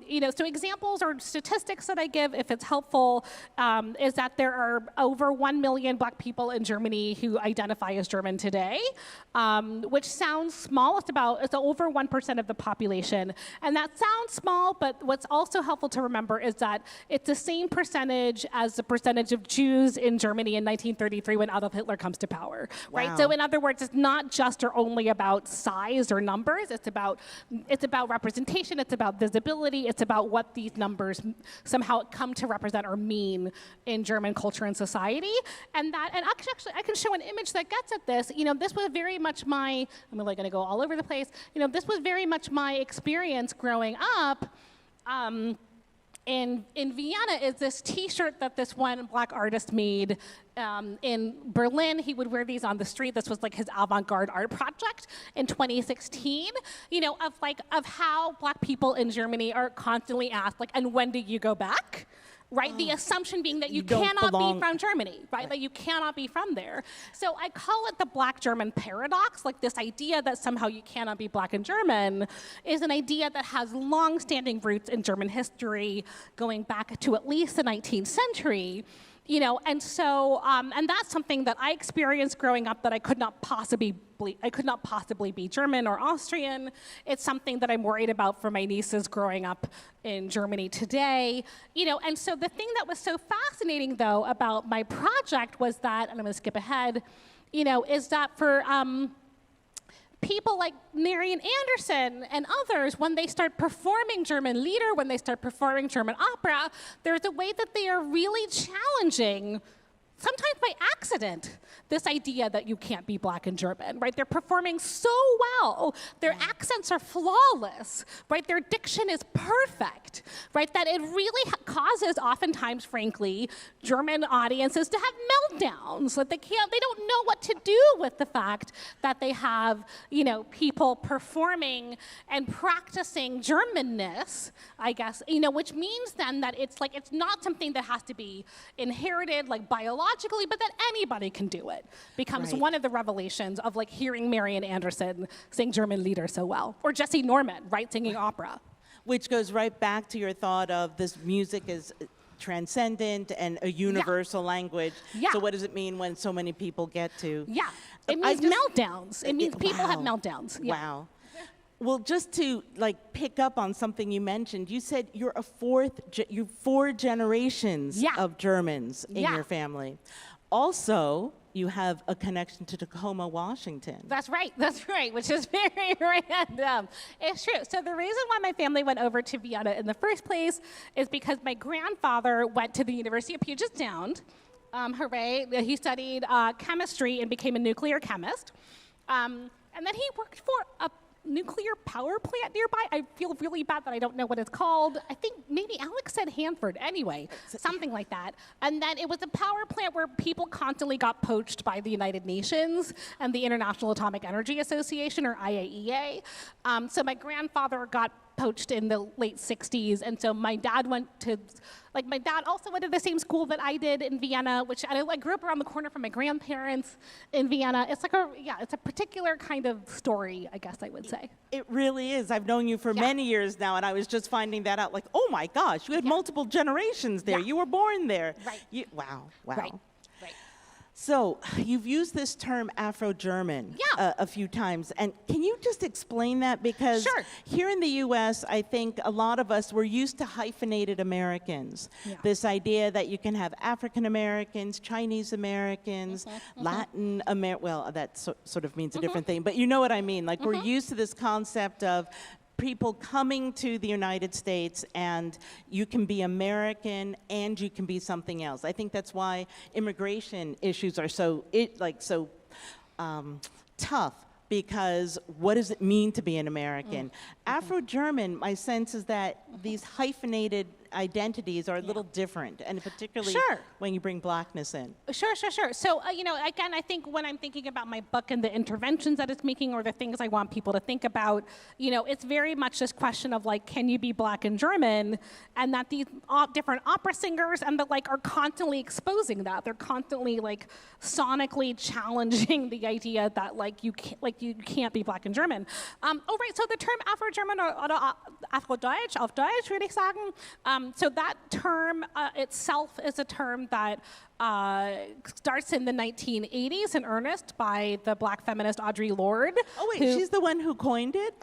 you know, so examples or statistics that I give, if it's helpful, is that there are over 1 million Black people in Germany who identify as German today, which sounds small. It's over 1% of the population. And that sounds small, but what's also helpful to remember is that it's the same percentage as the percentage of Jews in Germany in 1933 when Adolf Hitler comes to power, right? So in other words, it's not just or only about size or numbers. It's about representation. It's about visibility. It's about what these numbers somehow come to represent or mean in German culture and society. And actually, I can show an image that gets at this. You know, this was very much I'm really gonna go all over the place. You know, this was very much my experience growing up. In Vienna is this T-shirt that this one Black artist made in Berlin. He would wear these on the street. This was like his avant-garde art project in 2016, you know, of how Black people in Germany are constantly asked, like, and when do you go back? Right, the assumption being that you cannot be from Germany, right? That you cannot be from there. So I call it the Black German paradox, like this idea that somehow you cannot be Black and German is an idea that has long-standing roots in German history, going back to at least the 19th century. You know, and so, and that's something that I experienced growing up that I could not possibly be German or Austrian. It's something that I'm worried about for my nieces growing up in Germany today. You know, and so the thing that was so fascinating, though, about my project was that, and I'm gonna skip ahead, you know, is that for people like Marian and others, when they start performing German Lieder, when they start performing German opera, there's a way that they are really challenging, sometimes by accident, this idea that you can't be Black and German, right? They're performing so well, their accents are flawless, right? Their diction is perfect, right? That it really causes, oftentimes, frankly, German audiences to have meltdowns. Like they don't know what to do with the fact that they have, you know, people performing and practicing Germanness, I guess, you know, which means then that it's like, it's not something that has to be inherited, like biologically, but that anybody can do it. Becomes one of the revelations of like hearing Marian André sing German Lieder so well, or Jesse Norman, right, singing opera. Which goes right back to your thought of this music is transcendent and a universal language. So what does it mean when so many people get to? It means meltdowns. It means people have meltdowns. Wow. Well, just to like pick up on something you mentioned, you said you're you're 4 generations of Germans in your family. Also, you have a connection to Tacoma, Washington. That's right, which is very random. It's true. So the reason why my family went over to Vienna in the first place is because my grandfather went to the University of Puget Sound. Hooray, he studied chemistry and became a nuclear chemist. And then he worked for a nuclear power plant nearby. I feel really bad that I don't know what it's called. I think maybe Alex said Hanford. Anyway, something like that. And then it was a power plant where people constantly got poached by the United Nations and the International Atomic Energy Association, or IAEA. So my grandfather got coached in the late 60s. And so my dad my dad also went to the same school that I did in Vienna, which I grew up around the corner from my grandparents in Vienna. It's like it's a particular kind of story, I guess I would say. It really is. I've known you for many years now, and I was just finding that out, like, oh my gosh, you had multiple generations there. Yeah. You were born there. Right. Wow. Right. So you've used this term Afro-German a few times, and can you just explain that? Because here in the U.S., I think a lot of us, we're used to hyphenated Americans. Yeah. This idea that you can have African Americans, Chinese Americans, Latin American, well, that sort of means a different thing, but you know what I mean. Like we're used to this concept of people coming to the United States, and you can be American and you can be something else. I think that's why immigration issues are so tough, because what does it mean to be an American? Afro-German, my sense is that these hyphenated identities are a little different, and particularly when you bring Blackness in. Sure. So, again, I think when I'm thinking about my book and the interventions that it's making or the things I want people to think about, it's very much this question of, like, can you be Black and German? And that these different opera singers and are constantly exposing that. They're constantly, sonically challenging the idea that, you can't be Black and German. So the term Afro-German oder Afro-Deutsch, auf Deutsch würde ich sagen, so that term itself is a term that starts in the 1980s in earnest by the Black feminist Audre Lorde. Oh wait, she's the one who coined it?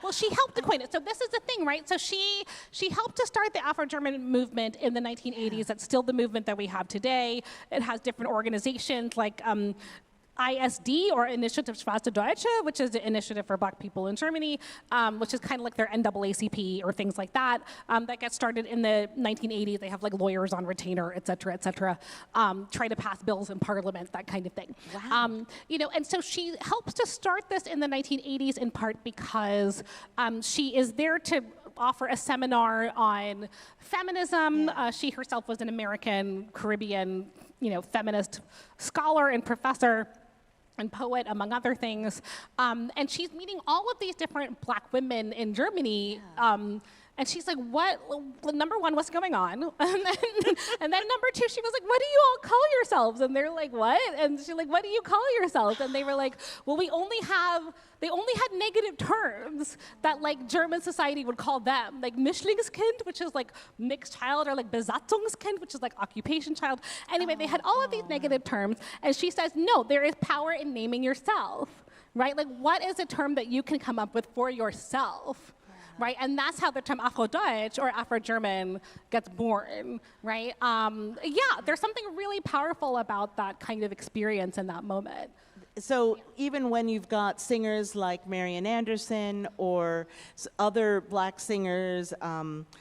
Well, she helped to coin it. So this is the thing, right? So she helped to start the Afro-German movement in the 1980s. That's still the movement that we have today. It has different organizations like ISD, or Initiative Schwarze Deutsche, which is the initiative for Black people in Germany, which is kind of like their NAACP or things like that. That gets started in the 1980s. They have lawyers on retainer, et cetera, try to pass bills in parliament, that kind of thing. Wow. And so she helps to start this in the 1980s in part because she is there to offer a seminar on feminism. She herself was an American Caribbean, feminist scholar and professor and poet, among other things. And she's meeting all of these different Black women in Germany. And she's like, number one, what's going on? And then number two, she was like, what do you all call yourselves? And they're like, what? And she's like, what do you call yourselves? And they were like, well, they only had negative terms that German society would call them, like Mischlingskind, which is mixed child, or Besatzungskind, which is occupation child. Anyway, they had all of these negative terms. And she says, no, there is power in naming yourself, right? What is a term that you can come up with for yourself? Right, and that's how the term Afro-Deutsch or Afro-German gets born, right? There's something really powerful about that kind of experience in that moment. So even when you've got singers like Marian Anderson or other Black singers,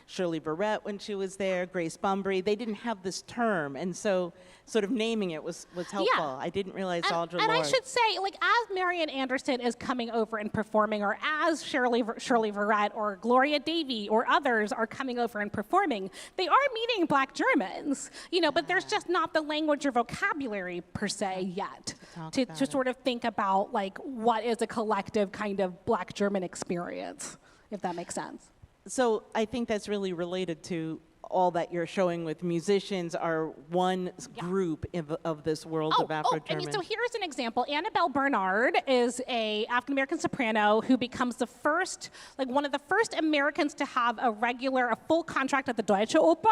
Shirley Barrett when she was there, Grace Bumbry, they didn't have this term, and so sort of naming it was helpful. Yeah. I didn't realize Audre Lorde. And I should say, as Marian Anderson is coming over and performing, or as Shirley Barrett or Gloria Davy or others are coming over and performing, they are meeting Black Germans, but there's just not the language or vocabulary per se yet to sort of think about what is a collective kind of Black German experience, if that makes sense. So I think that's really related to all that you're showing with musicians are one group of this world of Afro-German. So here's an example. Annabelle Bernard is a African-American soprano who becomes the first, one of the first Americans to have a full contract at the Deutsche Oper,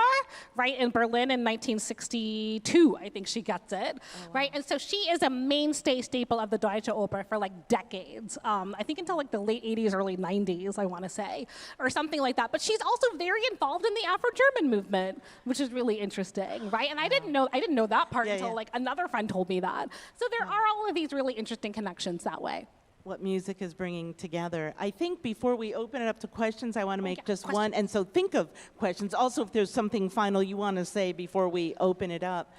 right, in Berlin in 1962, I think she gets it, right? And so she is a mainstay staple of the Deutsche Oper for decades. I think until the late 80s, early 90s, I want to say, or something like that. But she's also very involved in the Afro-German movement, which is really interesting, right? And I didn't know that part until another friend told me that. So there are all of these really interesting connections that way. What music is bringing together. I think before we open it up to questions, I want to make just one, and so think of questions. Also, if there's something final you want to say before we open it up.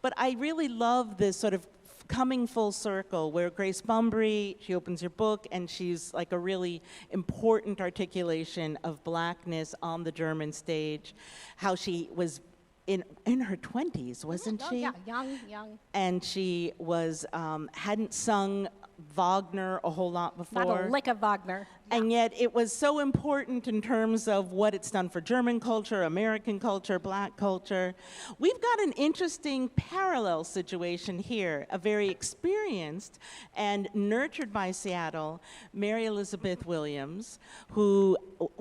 But I really love this sort of coming full circle where Grace Bumbry, she opens her book and she's a really important articulation of Blackness on the German stage, how she was in her 20s, wasn't she? Yeah, young. And she was hadn't sung Wagner a whole lot before. Not a lick of Wagner. And yet it was so important in terms of what it's done for German culture, American culture, Black culture. We've got an interesting parallel situation here. A very experienced and nurtured by Seattle, Mary Elizabeth Williams, who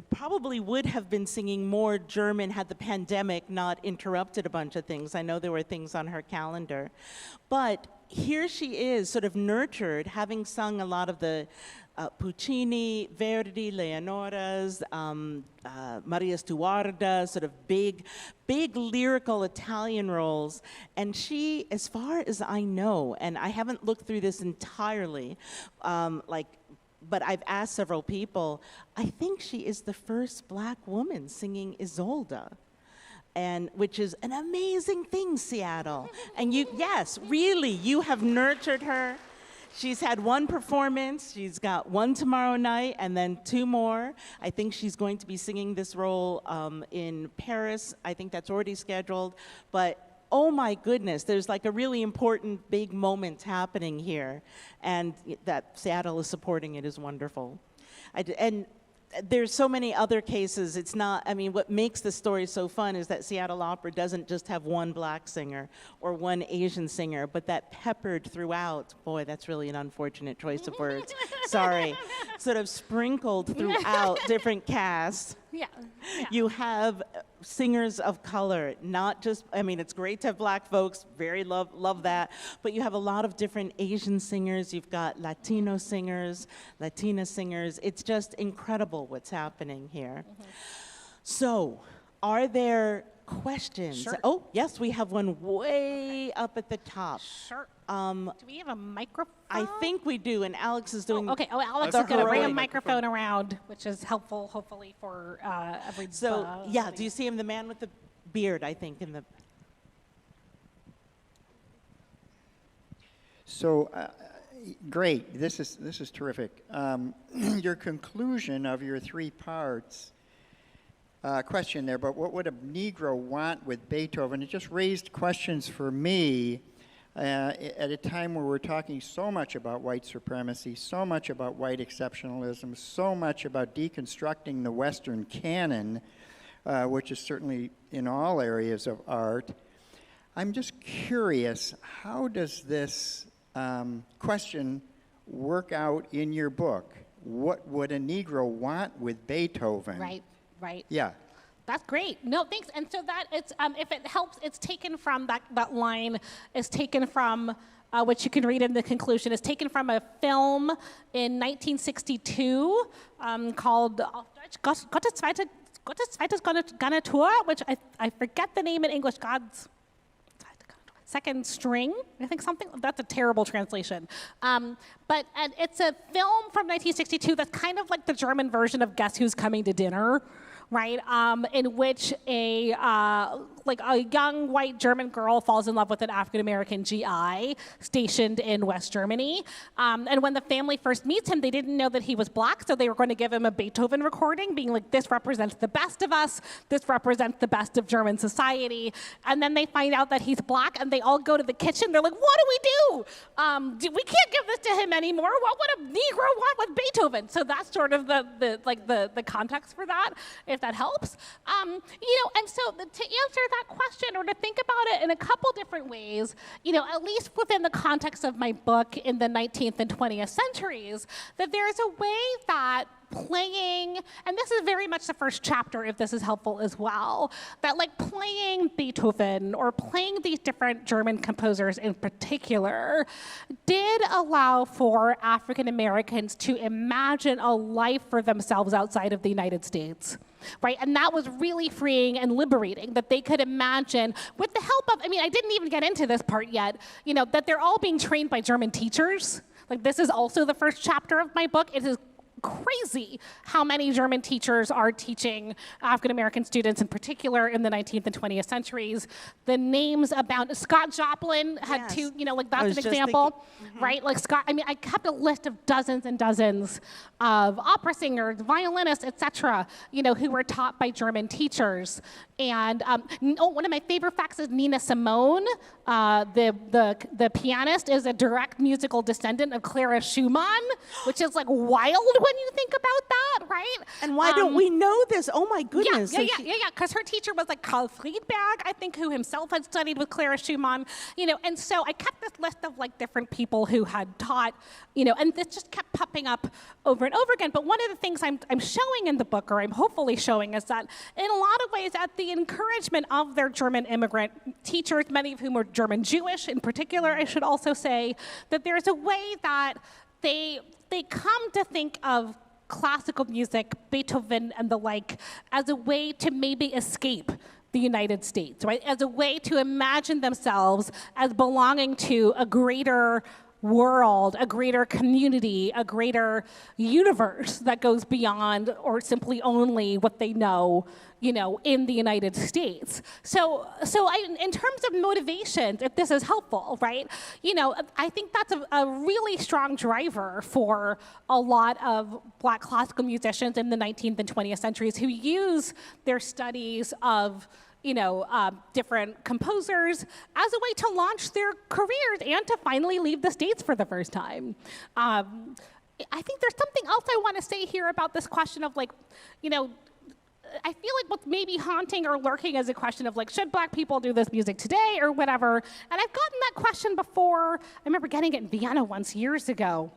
probably would have been singing more German had the pandemic not interrupted a bunch of things. I know there were things on her calendar. But here she is, sort of nurtured, having sung a lot of the Puccini, Verdi, Leonora's, Maria Stuarda, sort of big lyrical Italian roles. And she, as far as I know, and I haven't looked through this entirely, but I've asked several people, I think she is the first Black woman singing Isolde. And which is an amazing thing, Seattle. And yes, really, you have nurtured her. She's had one performance, she's got one tomorrow night, and then two more. I think she's going to be singing this role in Paris. I think that's already scheduled. But oh my goodness, there's like a really important big moment happening here. And that Seattle is supporting it is wonderful. And there's so many other cases. It's not, I mean, what makes the story so fun is that Seattle Opera doesn't just have one Black singer or one Asian singer, but that peppered throughout, boy, that's really an unfortunate choice of words, sorry, sort of sprinkled throughout different casts. Yeah. You have singers of color, not just, I mean, it's great to have Black folks, very love that, but you have a lot of different Asian singers, you've got Latino singers, Latina singers. It's just incredible what's happening here. So, are there questions? Sure. Oh, yes, we have one way up at the top. Sure. Do we have a microphone? I think we do, and Alex is doing. Okay. Oh, Alex the is going to bring a heroic microphone around, which is helpful, hopefully, for everybody. So, yeah, do you see him, the man with the beard, I think, in the. So, great. This is terrific. Your conclusion of your three parts. Question there, but what would a Negro want with Beethoven? It just raised questions for me at a time where we're talking so much about white supremacy, so much about white exceptionalism, so much about deconstructing the Western canon, which is certainly in all areas of art. I'm just curious, how does this question work out in your book? What would a Negro want with Beethoven? Right. Yeah. That's great. No, thanks. And so that it's, if it helps, it's taken from that line is taken from, which you can read in the conclusion, is taken from a film in 1962 called Gottes zweite Garnitur, which I forget the name in English, God's second string, I think something, that's a terrible translation. But it's a film from 1962 that's kind of like the German version of Guess Who's Coming to Dinner, right? In which a young white German girl falls in love with an African-American GI stationed in West Germany. And when the family first meets him, they didn't know that he was Black, so they were going to give him a Beethoven recording, being like, this represents the best of us, this represents the best of German society. And then they find out that he's Black, and they all go to the kitchen. They're like, what do we do? We can't give this to him anymore. What would a Negro want with Beethoven? So that's sort of the context for that, if that helps. And so to answer that question, or to think about it in a couple different ways, at least within the context of my book in the 19th and 20th centuries, that there's a way that playing, and this is very much the first chapter, if this is helpful as well, that like playing Beethoven or playing these different German composers in particular did allow for African Americans to imagine a life for themselves outside of the United States. Right, and that was really freeing and liberating, that they could imagine, with the help of, I didn't even get into this part yet, that they're all being trained by German teachers. Like, this is also the first chapter of my book. It is crazy how many German teachers are teaching African-American students, in particular in the 19th and 20th centuries. The names about Scott Joplin had two, that's an example, right? Like Scott, I kept a list of dozens and dozens of opera singers, violinists, etc., who were taught by German teachers. And one of my favorite facts is Nina Simone, the pianist, is a direct musical descendant of Clara Schumann, which is like wild when when you think about that, right? And why don't we know this? Oh my goodness. Yeah, because her teacher was like Karl Friedberg, I think, who himself had studied with Clara Schumann, and so I kept this list of like different people who had taught, and this just kept popping up over and over again. But one of the things I'm showing in the book, or I'm hopefully showing, is that in a lot of ways, at the encouragement of their German immigrant teachers, many of whom were German Jewish in particular, I should also say, that there's a way that they come to think of classical music, Beethoven and the like, as a way to maybe escape the United States, right? As a way to imagine themselves as belonging to a greater world, a greater community, a greater universe that goes beyond or simply only what they know, in the United States. So in terms of motivations, if this is helpful, right? I think that's a really strong driver for a lot of Black classical musicians in the 19th and 20th centuries who use their studies of different composers as a way to launch their careers and to finally leave the States for the first time. I think there's something else I want to say here about this question of I feel like what's maybe haunting or lurking is a question of should Black people do this music today or whatever? And I've gotten that question before. I remember getting it in Vienna once years ago,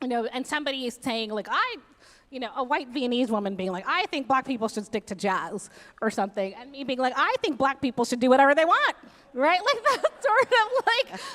and somebody is saying a white Viennese woman being like, I think Black people should stick to jazz or something. And me being like, I think Black people should do whatever they want, right? That's sort of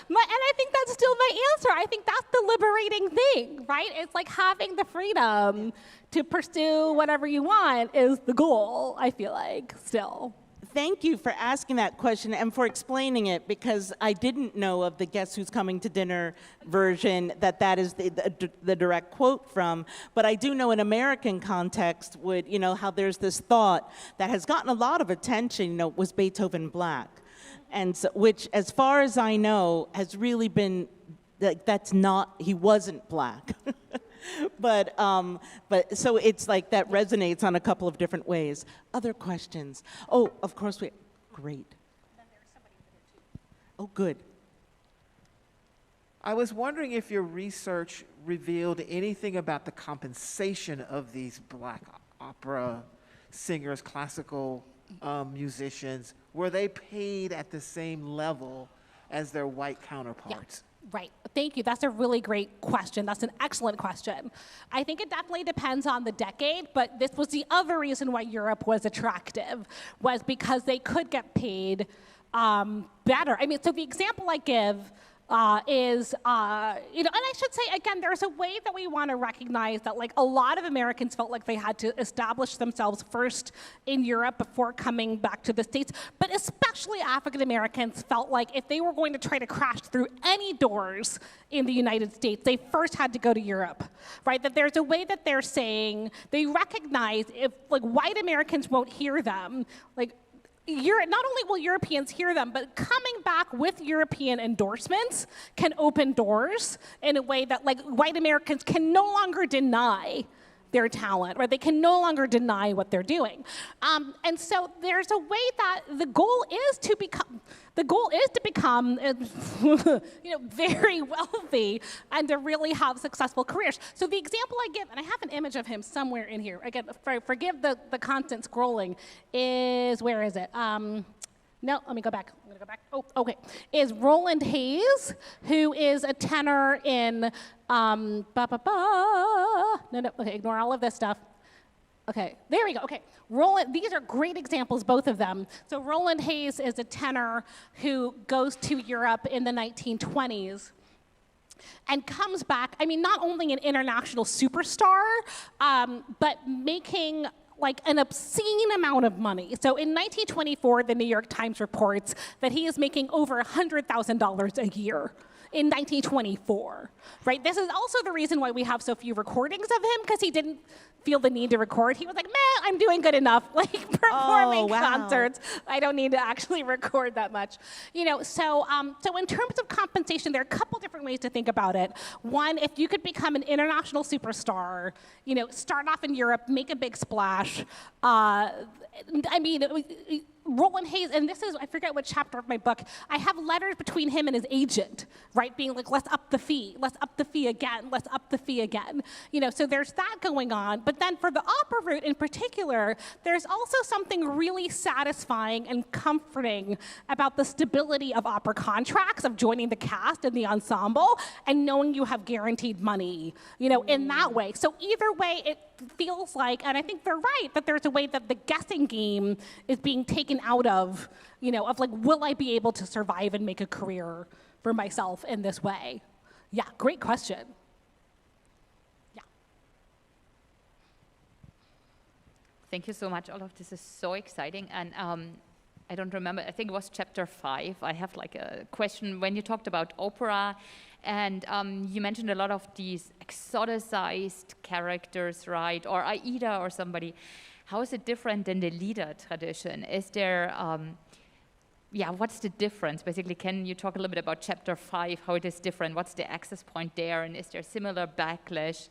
and I think that's still my answer. I think that's the liberating thing, right? It's like having the freedom to pursue whatever you want is the goal, I feel like, still. Thank you for asking that question and for explaining it, because I didn't know of the Guess Who's Coming to Dinner version that is the direct quote from, but I do know in American context how there's this thought that has gotten a lot of attention, was Beethoven Black? And so, which, as far as I know, has really been, he wasn't Black. But so it's like that resonates on a couple of different ways. Other questions? Oh, of course great. Oh, good. I was wondering if your research revealed anything about the compensation of these Black opera singers, classical musicians. Were they paid at the same level as their white counterparts? Yeah. Right. Thank you. That's a really great question. That's an excellent question. I think it definitely depends on the decade, but this was the other reason why Europe was attractive, was because they could get paid better. I mean, so the example I give is, and I should say, again, there's a way that we want to recognize that a lot of Americans felt like they had to establish themselves first in Europe before coming back to the States, but especially African Americans felt like if they were going to try to crash through any doors in the United States, they first had to go to Europe, right? That there's a way that they're saying, they recognize if white Americans won't hear them, not only will Europeans hear them, but coming back with European endorsements can open doors in a way that white Americans can no longer deny their talent, right? They can no longer deny what they're doing. And so there's a way that the goal is to become very wealthy and to really have successful careers. So the example I give, and I have an image of him somewhere in here, again, forgive the constant scrolling, is, where is it? No, let me go back. I'm gonna go back. Oh, okay. Is Roland Hayes, who is a tenor in, no, okay, ignore all of this stuff. Okay, there we go, okay. These are great examples, both of them. So Roland Hayes is a tenor who goes to Europe in the 1920s and comes back, not only an international superstar, but making an obscene amount of money. So in 1924, the New York Times reports that he is making over $100,000 a year in 1924, right? This is also the reason why we have so few recordings of him, because he didn't feel the need to record. He was like, man, I'm doing good enough, performing concerts. I don't need to actually record that much. So in terms of compensation, there are a couple different ways to think about it. One, if you could become an international superstar, Roland Hayes, and this is, I forget what chapter of my book, I have letters between him and his agent, right, being like, let's up the fee again, let's up the fee again. You know, so there's that going on. But then for the opera route in particular, there's also something really satisfying and comforting about the stability of opera contracts, of joining the cast and the ensemble, and knowing you have guaranteed money, you know, in that way. So either way, it feels like, and I think they're right, that there's a way that the guessing game is being taken out of, you know, of like, will I be able to survive and make a career for myself in this way? Yeah, great question. Yeah. Thank you so much. All of this is so exciting. And I don't remember, I think it was chapter 5. I have like a question when you talked about opera, and you mentioned a lot of these exoticized characters, right? Or Aida or somebody. How is it different than the Lieder tradition? Is there, what's the difference? Basically, can you talk a little bit about chapter 5, how it is different? What's the access point there? And is there similar backlash?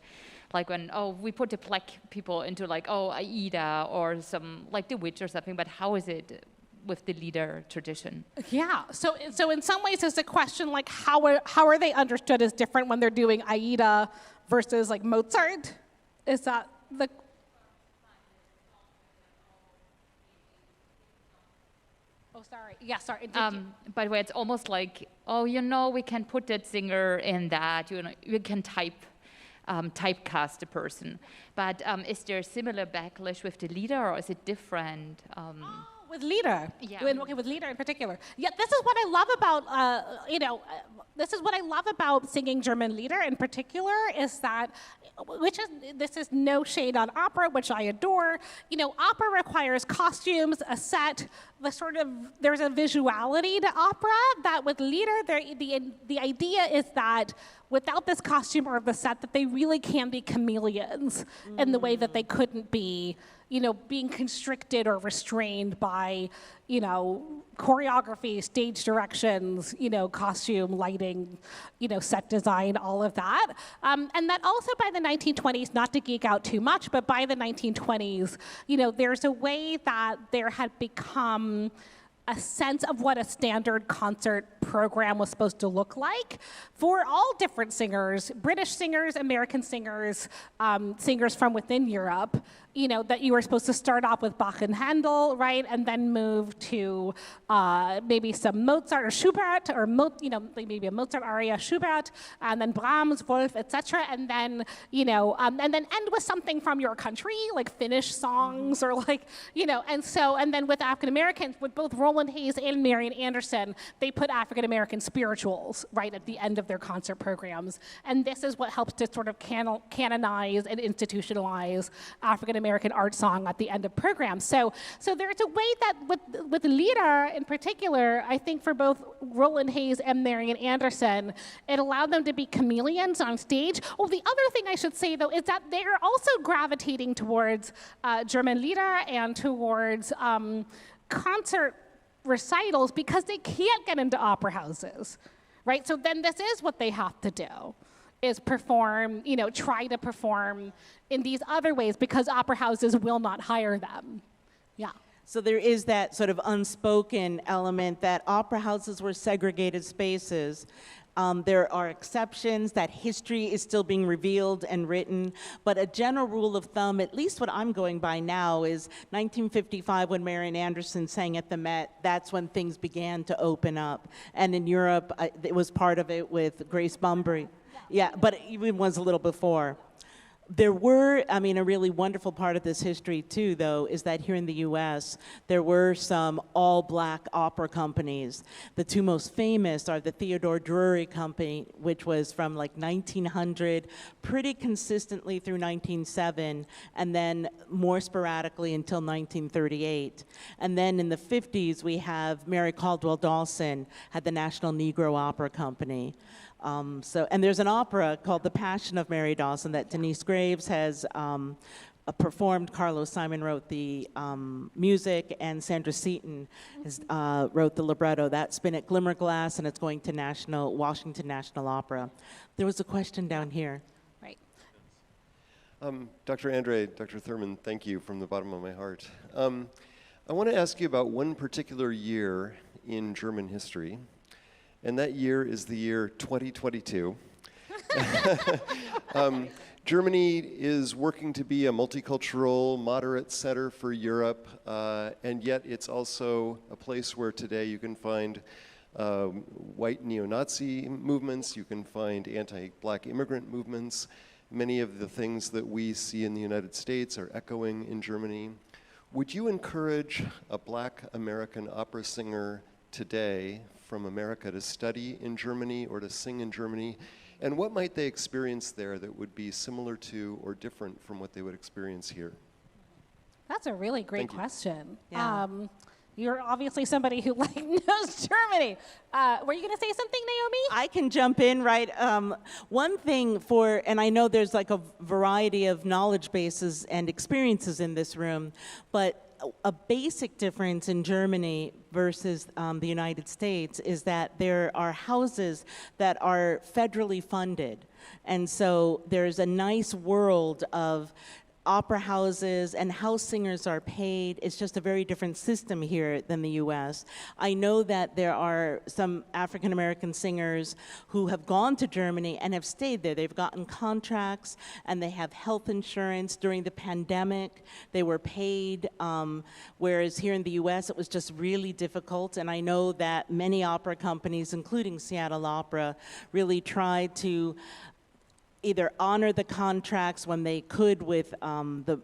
Like when, we put the black people into like, Aida or some, like the witch or something, but how is it with the Lieder tradition? Yeah, so in some ways it's a question like how are they understood as different when they're doing Aida versus like Mozart? Is that the... Oh, sorry. Yeah, sorry. By the way, it's almost like, we can put that singer in that, you can typecast a person. But is there a similar backlash with the Lieder, or is it different? With Lieder, yeah. Okay, with Lieder in particular. Yeah, this is what I love about, this is what I love about singing German Lieder in particular, is that, this is no shade on opera, which I adore. You know, opera requires costumes, a set, there's a visuality to opera that with Lieder, the idea is that without this costume or the set, that they really can be chameleons in the way that they couldn't be, being constricted or restrained by, choreography, stage directions, costume, lighting, set design, all of that. And that also by the 1920s, not to geek out too much, but by the 1920s, there's a way that there had become a sense of what a standard concert program was supposed to look like for all different singers, British singers, American singers, singers from within Europe, that you were supposed to start off with Bach and Handel, right, and then move to maybe some Mozart or Schubert, or maybe a Mozart aria, Schubert, and then Brahms, Wolf, etc., and then end with something from your country, like Finnish songs, or like, and then with African Americans, with both Roland Hayes and Marian Anderson, they put African American spirituals right at the end of their concert programs, and this is what helps to sort of canonize and institutionalize African American art song at the end of programs. So there's a way that with Lieder in particular, I think for both Roland Hayes and Marian Anderson, it allowed them to be chameleons on stage. Oh, the other thing I should say though is that they're also gravitating towards German Lieder and towards concert recitals because they can't get into opera houses, right? So then this is what they have to do, is perform, try to perform in these other ways because opera houses will not hire them. Yeah. So there is that sort of unspoken element that opera houses were segregated spaces. There are exceptions, that history is still being revealed and written, but a general rule of thumb, at least what I'm going by now, is 1955 when Marian Anderson sang at the Met, that's when things began to open up. And in Europe, it was part of it with Grace Bumbry. Yeah, but it even was a little before. There were, a really wonderful part of this history too, though, is that here in the U.S., there were some all-black opera companies. The two most famous are the Theodore Drury Company, which was from like 1900, pretty consistently through 1907, and then more sporadically until 1938. And then in the 50s, we have Mary Caldwell Dawson had the National Negro Opera Company. And there's an opera called The Passion of Mary Dawson that Denise Graves has performed. Carlos Simon wrote the music, and Sandra Seaton has, wrote the libretto. That's been at Glimmerglass, and it's going to Washington National Opera. There was a question down here. Right. Dr. André, Dr. Thurman, thank you from the bottom of my heart. I want to ask you about one particular year in German history, and that year is the year 2022. Germany is working to be a multicultural, moderate center for Europe, and yet it's also a place where today you can find white neo-Nazi movements, you can find anti-black immigrant movements. Many of the things that we see in the United States are echoing in Germany. Would you encourage a black American opera singer today from America to study in Germany or to sing in Germany? And what might they experience there that would be similar to or different from what they would experience here? That's a really great Thank you. question. Yeah. You're obviously somebody who knows Germany. Were you going to say something, Naomi? I can jump in, right? One thing and I know there's like a variety of knowledge bases and experiences in this room, but a basic difference in Germany versus the United States is that there are houses that are federally funded. And so there's a nice world of opera houses and house singers are paid. It's just a very different system here than the U.S. I know that there are some African American singers who have gone to Germany and have stayed there. They've gotten contracts and they have health insurance. During the pandemic, they were paid, whereas here in the U.S. it was just really difficult. And I know that many opera companies, including Seattle Opera, really tried to either honor the contracts when they could with the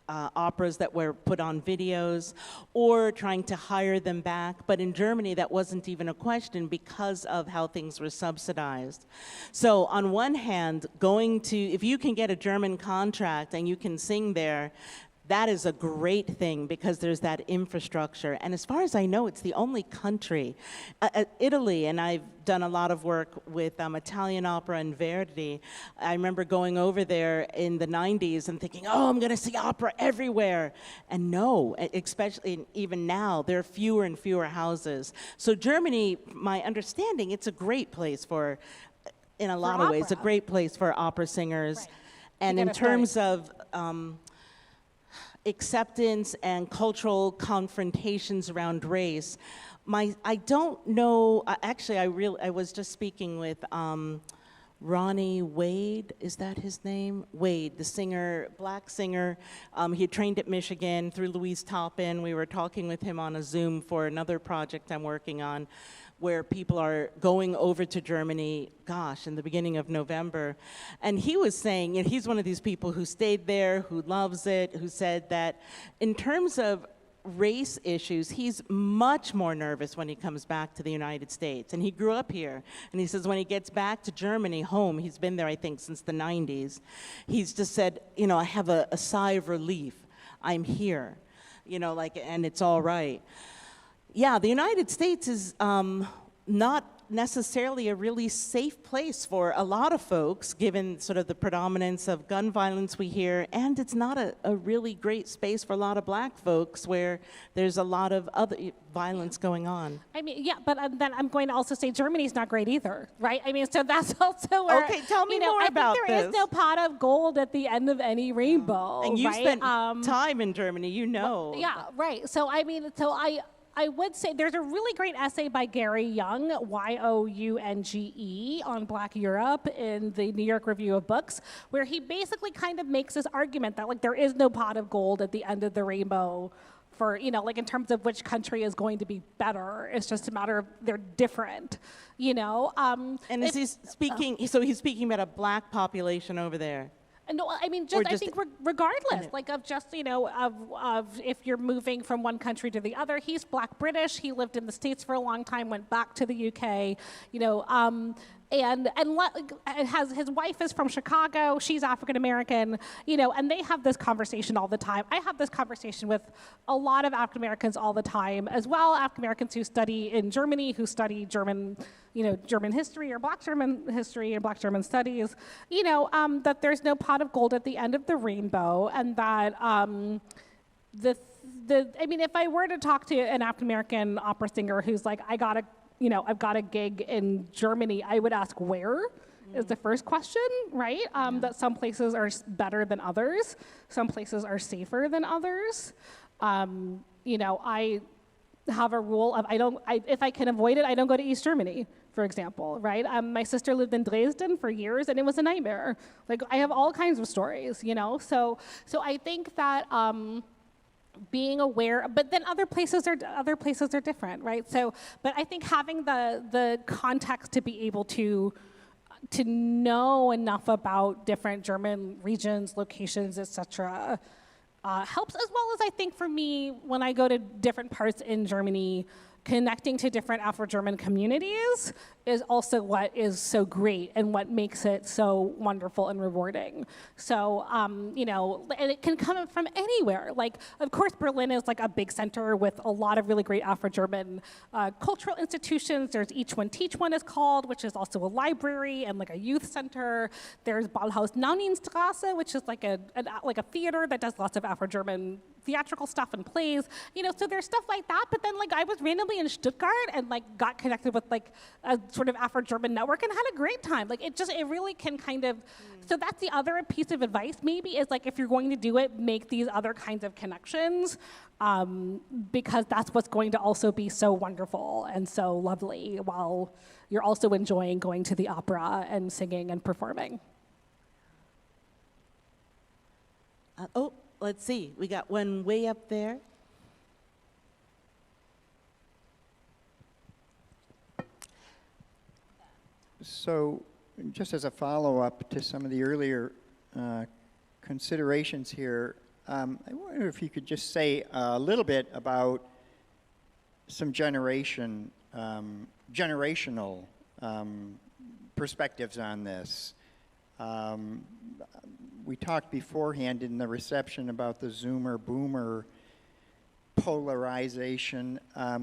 operas that were put on videos, or trying to hire them back. But in Germany, that wasn't even a question because of how things were subsidized. So on one hand, if you can get a German contract and you can sing there, that is a great thing because there's that infrastructure. And as far as I know, it's the only country. Italy, and I've done a lot of work with Italian opera and Verdi. I remember going over there in the 90s and thinking, oh, I'm going to see opera everywhere. And no, especially even now, there are fewer and fewer houses. So Germany, my understanding, it's a great place in a lot of ways, a great place for opera singers. Right. And in terms of acceptance and cultural confrontations around race, I don't know. Actually, I was just speaking with Ronnie Wade. Is that his name? Wade, the singer, black singer. He had trained at Michigan through Louise Toppin. We were talking with him on a Zoom for another project I'm working on, where people are going over to Germany, in the beginning of November. And he was saying, and he's one of these people who stayed there, who loves it, who said that in terms of race issues, he's much more nervous when he comes back to the United States. And he grew up here. And he says when he gets back to Germany, home, he's been there, I think, since the 90s, he's just said, I have a sigh of relief. I'm here, and it's all right. Yeah, the United States is not necessarily a really safe place for a lot of folks, given sort of the predominance of gun violence we hear, and it's not a really great space for a lot of black folks where there's a lot of other violence going on. I mean, yeah, but then I'm going to also say Germany's not great either, right? I mean, so that's also where, okay, tell me more about this. There is no pot of gold at the end of any rainbow, and you right? spent time in Germany, Well, yeah, right. So I mean, I would say there's a really great essay by Gary Young, Younge, on Black Europe in the New York Review of Books, where he basically kind of makes this argument that there is no pot of gold at the end of the rainbow for, in terms of which country is going to be better. It's just a matter of they're different, And is he speaking, so he's speaking about a black population over there? No, I mean, I think regardless, of just, of if you're moving from one country to the other. He's Black British. He lived in the States for a long time, went back to the UK, and has his wife is from Chicago. She's African American, and they have this conversation all the time. I have this conversation with a lot of African Americans all the time, as well. African Americans who study in Germany, who study German, German history or Black German history and Black German studies. That there's no pot of gold at the end of the rainbow, and that I mean, if I were to talk to an African American opera singer who's like, I've got a gig in Germany, I would ask where is the first question, right? That some places are better than others. Some places are safer than others. I have a rule of if I can avoid it, I don't go to East Germany, for example, right? My sister lived in Dresden for years, and it was a nightmare. Like, I have all kinds of stories, So I think that being aware, but then other places are different, right? So, but I think having the context to be able to know enough about different German regions, locations, etc. Helps, as well as I think for me, when I go to different parts in Germany, connecting to different Afro-German communities is also what is so great and what makes it so wonderful and rewarding. So, and it can come from anywhere. Like, of course, Berlin is like a big center with a lot of really great Afro-German cultural institutions. There's Each One Teach One is called, which is also a library and like a youth center. There's Ballhaus Nauninstrasse, which is like a theater that does lots of Afro-German theatrical stuff and plays, so there's stuff like that. But then, like, I was randomly in Stuttgart and like got connected with like a sort of Afro-German network and had a great time. Like, it really can kind of. So that's the other piece of advice maybe is like, if you're going to do it, make these other kinds of connections, because that's what's going to also be so wonderful and so lovely while you're also enjoying going to the opera and singing and performing. Let's see. We got one way up there. So, just as a follow-up to some of the earlier considerations here, I wonder if you could just say a little bit about some generational perspectives on this. We talked beforehand in the reception about the Zoomer-Boomer polarization.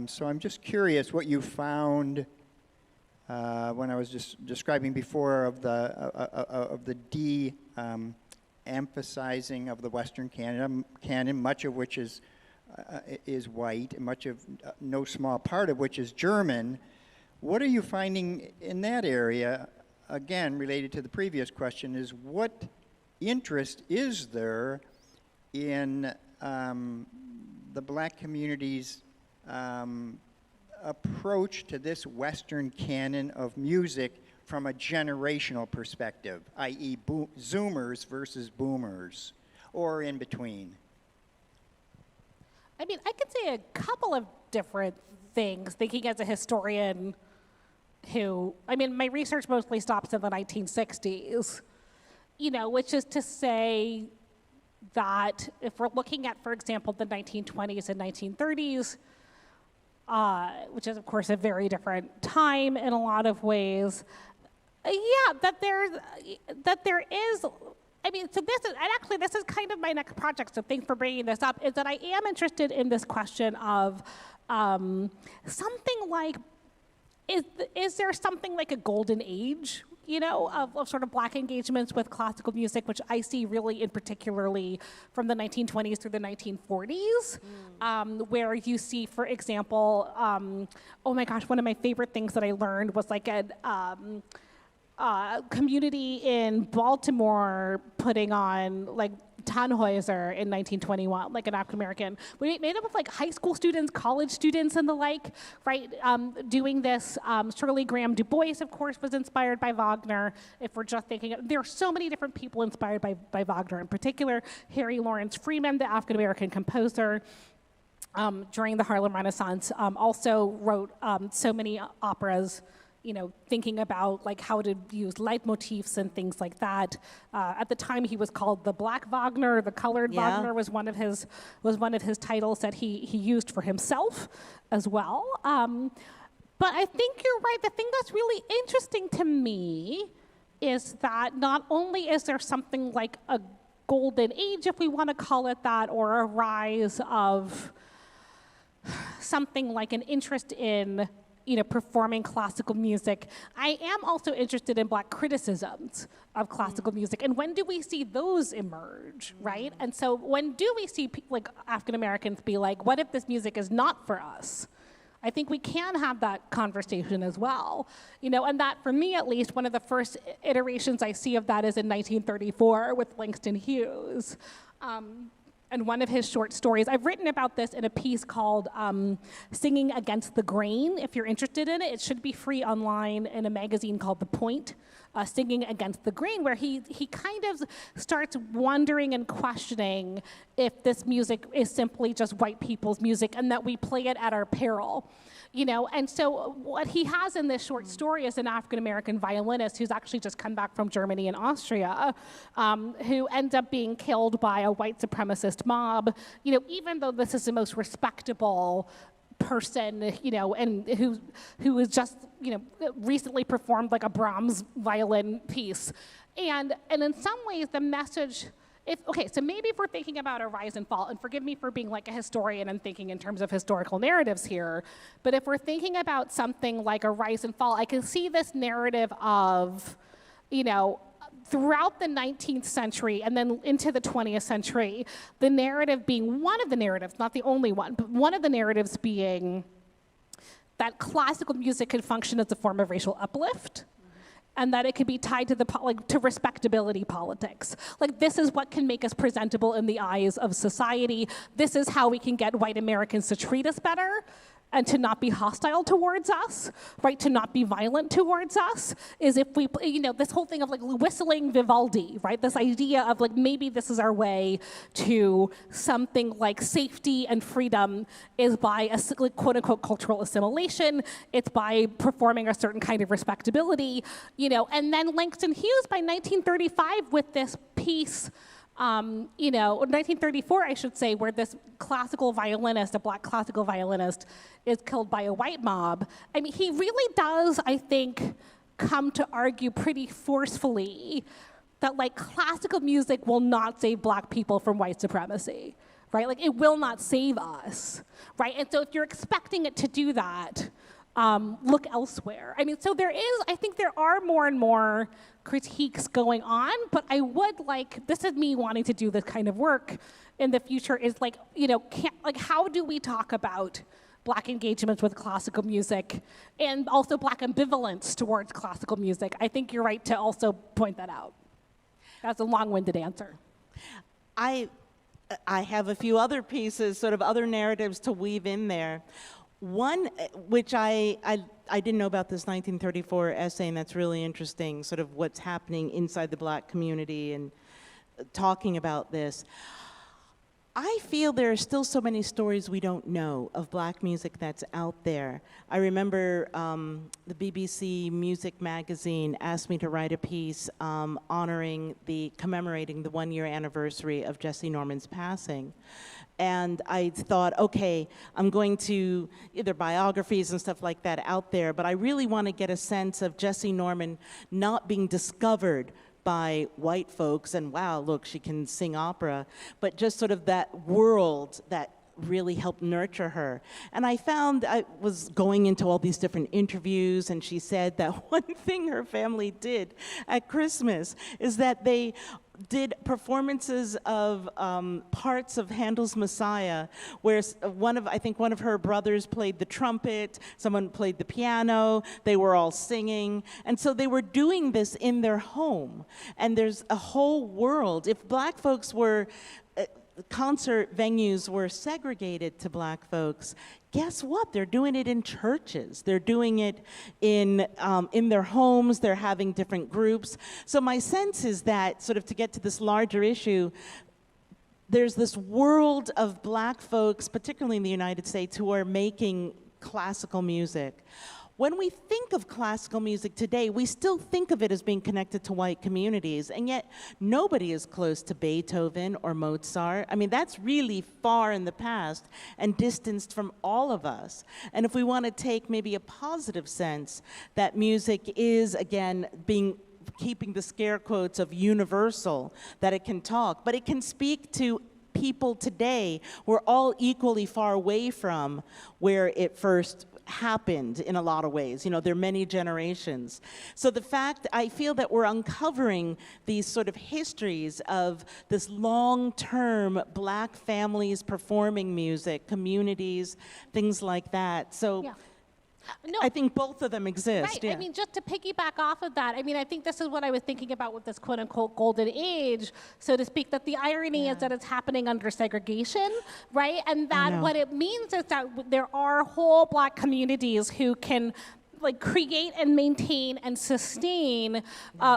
So I'm just curious what you found when I was just describing before of the de-emphasizing of the Western canon, much of which is white, and much of no small part of which is German. What are you finding in that area? Again, related to the previous question, is what interest is there in the black community's approach to this Western canon of music from a generational perspective, i.e. Zoomers versus Boomers, or in between? I mean, I could say a couple of different things, thinking as a historian my research mostly stops in the 1960s, which is to say that if we're looking at, for example, the 1920s and 1930s, which is, of course, a very different time in a lot of ways, that there is, so this is kind of my next project, so thanks for bringing this up, is that I am interested in this question of something like, is there something like a golden age, of sort of black engagements with classical music, which I see really in particularly from the 1920s through the 1940s, where you see, for example, oh my gosh, one of my favorite things that I learned was like a community in Baltimore putting on like Tannhäuser in 1921, like an African-American. We made up of like high school students, college students, and the like, right? Doing this. Shirley Graham Du Bois, of course, was inspired by Wagner. If we're just thinking, there are so many different people inspired by Wagner. In particular, Harry Lawrence Freeman, the African-American composer, during the Harlem Renaissance, also wrote so many operas, thinking about like how to use leitmotifs and things like that. At the time, he was called the Black Wagner. The Colored Wagner was one of his titles that he used for himself as well. But I think you're right. The thing that's really interesting to me is that not only is there something like a golden age, if we want to call it that, or a rise of something like an interest in performing classical music. I am also interested in black criticisms of classical music. And when do we see those emerge, right? And so when do we see like African Americans be like, what if this music is not for us? I think we can have that conversation as well. And that, for me at least, one of the first iterations I see of that is in 1934 with Langston Hughes. And one of his short stories, I've written about this in a piece called Singing Against the Grain. If you're interested in it, it should be free online in a magazine called The Point, Singing Against the Grain, where he kind of starts wondering and questioning if this music is simply just white people's music and that we play it at our peril. You know, and so what he has in this short story is an African-American violinist who's actually just come back from Germany and Austria, who ends up being killed by a white supremacist mob, you know, even though this is the most respectable person, you know, and who is just, you know, recently performed like a Brahms violin piece. And in some ways, the message, so maybe if we're thinking about a rise and fall, and forgive me for being like a historian and thinking in terms of historical narratives here, but if we're thinking about something like a rise and fall, I can see this narrative of, you know, throughout the 19th century and then into the 20th century, the narrative being one of the narratives, not the only one, but one of the narratives being that classical music could function as a form of racial uplift, and that it could be tied to to respectability politics. Like, this is what can make us presentable in the eyes of society. This is how we can get white Americans to treat us better and to not be hostile towards us, right? To not be violent towards us, is if we, you know, this whole thing of like whistling Vivaldi, right? This idea of like, maybe this is our way to something like safety and freedom is by a like, quote unquote cultural assimilation. It's by performing a certain kind of respectability, you know, and then Langston Hughes by 1935 with this piece, you know, 1934, I should say, where this classical violinist, a black classical violinist, is killed by a white mob. I mean, he really does, I think, come to argue pretty forcefully that, like, classical music will not save black people from white supremacy, right? Like, it will not save us, right? And so if you're expecting it to do that, look elsewhere. I mean, so I think there are more and more critiques going on, but I would like, this is me wanting to do this kind of work in the future, is like, you know, how do we talk about black engagements with classical music and also black ambivalence towards classical music? I think you're right to also point that out. That's a long-winded answer. I have a few other pieces, sort of other narratives to weave in there. One, which I didn't know about this 1934 essay, and that's really interesting, sort of what's happening inside the black community and talking about this. I feel there are still so many stories we don't know of black music that's out there. I remember the BBC Music magazine asked me to write a piece commemorating the 1-year anniversary of Jesse Norman's passing. And I thought, okay, I'm going to either biographies and stuff like that out there, but I really want to get a sense of Jesse Norman not being discovered by white folks and, wow, look, she can sing opera, but just sort of that world that really helped nurture her. And I was going into all these different interviews, and she said that one thing her family did at Christmas is that they did performances of parts of Handel's Messiah, where I think one of her brothers played the trumpet, someone played the piano, they were all singing, and so they were doing this in their home. And there's a whole world. If black folks were concert venues were segregated to black folks, guess what? They're doing it in churches. They're doing it in their homes. They're having different groups. So my sense is that, sort of to get to this larger issue, there's this world of black folks, particularly in the United States, who are making classical music. When we think of classical music today, we still think of it as being connected to white communities, and yet nobody is close to Beethoven or Mozart. I mean, that's really far in the past and distanced from all of us. And if we want to take maybe a positive sense that music is, again, keeping the scare quotes of universal, that it can talk, but it can speak to people today we're all equally far away from where it first happened in a lot of ways. You know, there are many generations. So the fact, I feel that we're uncovering these sort of histories of this long-term black families performing music, communities, things like that. So Yeah. No. I think both of them exist. Right. Yeah. I mean, just to piggyback off of that, I mean, I think this is what I was thinking about with this quote unquote golden age, so to speak, that the irony is that it's happening under segregation, right? And that what it means is that there are whole Black communities who can like create and maintain and sustain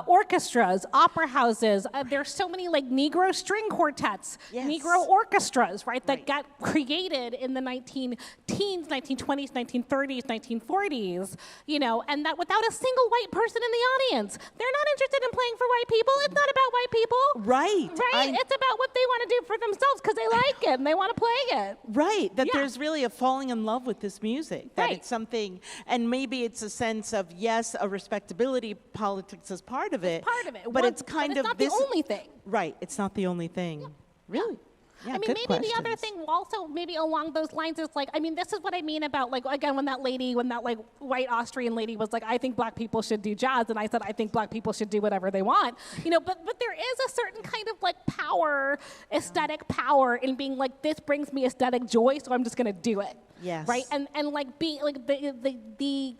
orchestras, opera houses. There's so many like Negro string quartets, Negro orchestras, right, that got created in the 19-teens, 1920s, 1930s, 1940s, you know, and that without a single white person in the audience. They're not interested in playing for white people. It's not about white people. Right. Right? It's about what they want to do for themselves because they like it and they want to play it. Right, that there's really a falling in love with this music, that Right. it's something, and maybe it's a sense of, yes, a respectability politics is part of it. Part of it. But it's kind of not this. the only thing. Right, it's not the only thing. Really? Yeah, I mean, good maybe the other questions. thing also maybe along those lines is like, I mean, this is what I mean about like, again, when that like white Austrian lady was like, I think Black people should do jazz. And I said, I think Black people should do whatever they want. You know, but there is a certain kind of like power, aesthetic power in being like, this brings me aesthetic joy, so I'm just going to do it. Yes. Right? And like being like the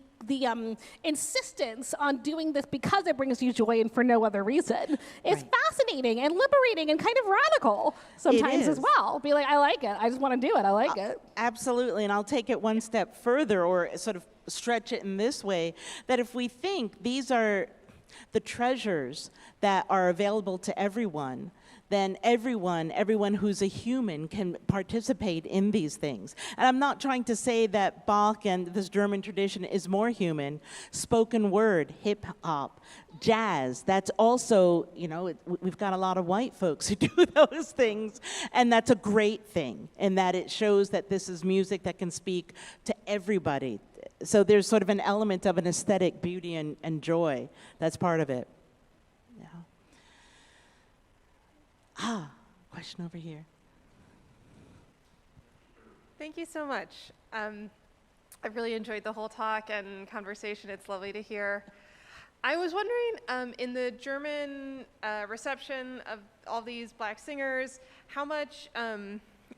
insistence on doing this because it brings you joy and for no other reason is fascinating and liberating and kind of radical sometimes as is. well. Be like, I like it. I just want to do it. I like it. Absolutely, and I'll take it one step further, or sort of stretch it in this way, that if we think these are the treasures that are available to everyone, then everyone who's a human can participate in these things. And I'm not trying to say that Bach and this German tradition is more human. Spoken word, hip hop, jazz, that's also, you know, we've got a lot of white folks who do those things, and that's a great thing, in that it shows that this is music that can speak to everybody. So there's sort of an element of an aesthetic beauty and joy that's part of it. Question over here. Thank you so much. I've really enjoyed the whole talk and conversation. It's lovely to hear. I was wondering, in the German reception of all these Black singers, how much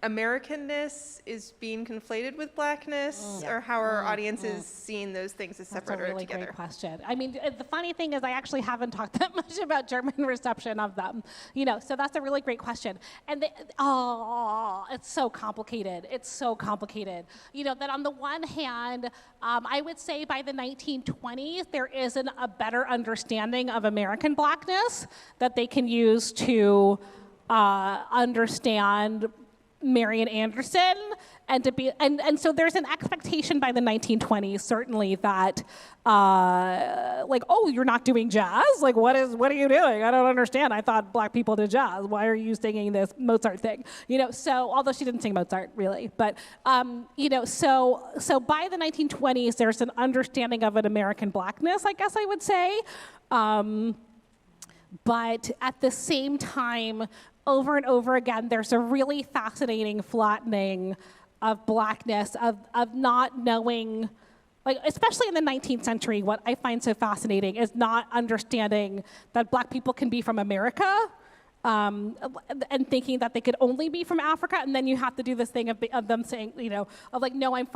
Americanness is being conflated with Blackness, or how are audiences seeing those things as separate That's a really or together? great question. I mean, the funny thing is I actually haven't talked that much about German reception of them, you know, so that's a really great question. And it's so complicated. It's so complicated. You know, that on the one hand, I would say by the 1920s, there isn't a better understanding of American Blackness that they can use to understand Marian Anderson, and to be and so there's an expectation by the 1920s certainly that like, oh, you're not doing jazz, like what are you doing? I don't understand. I thought Black people did jazz. Why are you singing this Mozart thing? You know, so although she didn't sing Mozart really, but you know, so by the 1920s there's an understanding of an American Blackness, I guess I would say, but at the same time, over and over again, there's a really fascinating flattening of Blackness, of not knowing, like, especially in the 19th century, what I find so fascinating is not understanding that Black people can be from America, and thinking that they could only be from Africa, and then you have to do this thing of them saying, you know, of like, no, and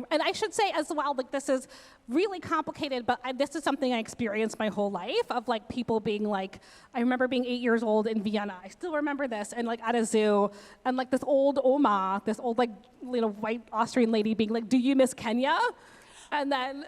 I should say as well, like, this is really complicated, but this is something I experienced my whole life, of like people being like, I remember being 8 years old in Vienna, I still remember this, and like at a zoo, and like this old Oma, this old like, you know, white Austrian lady being like, do you miss Kenya? And then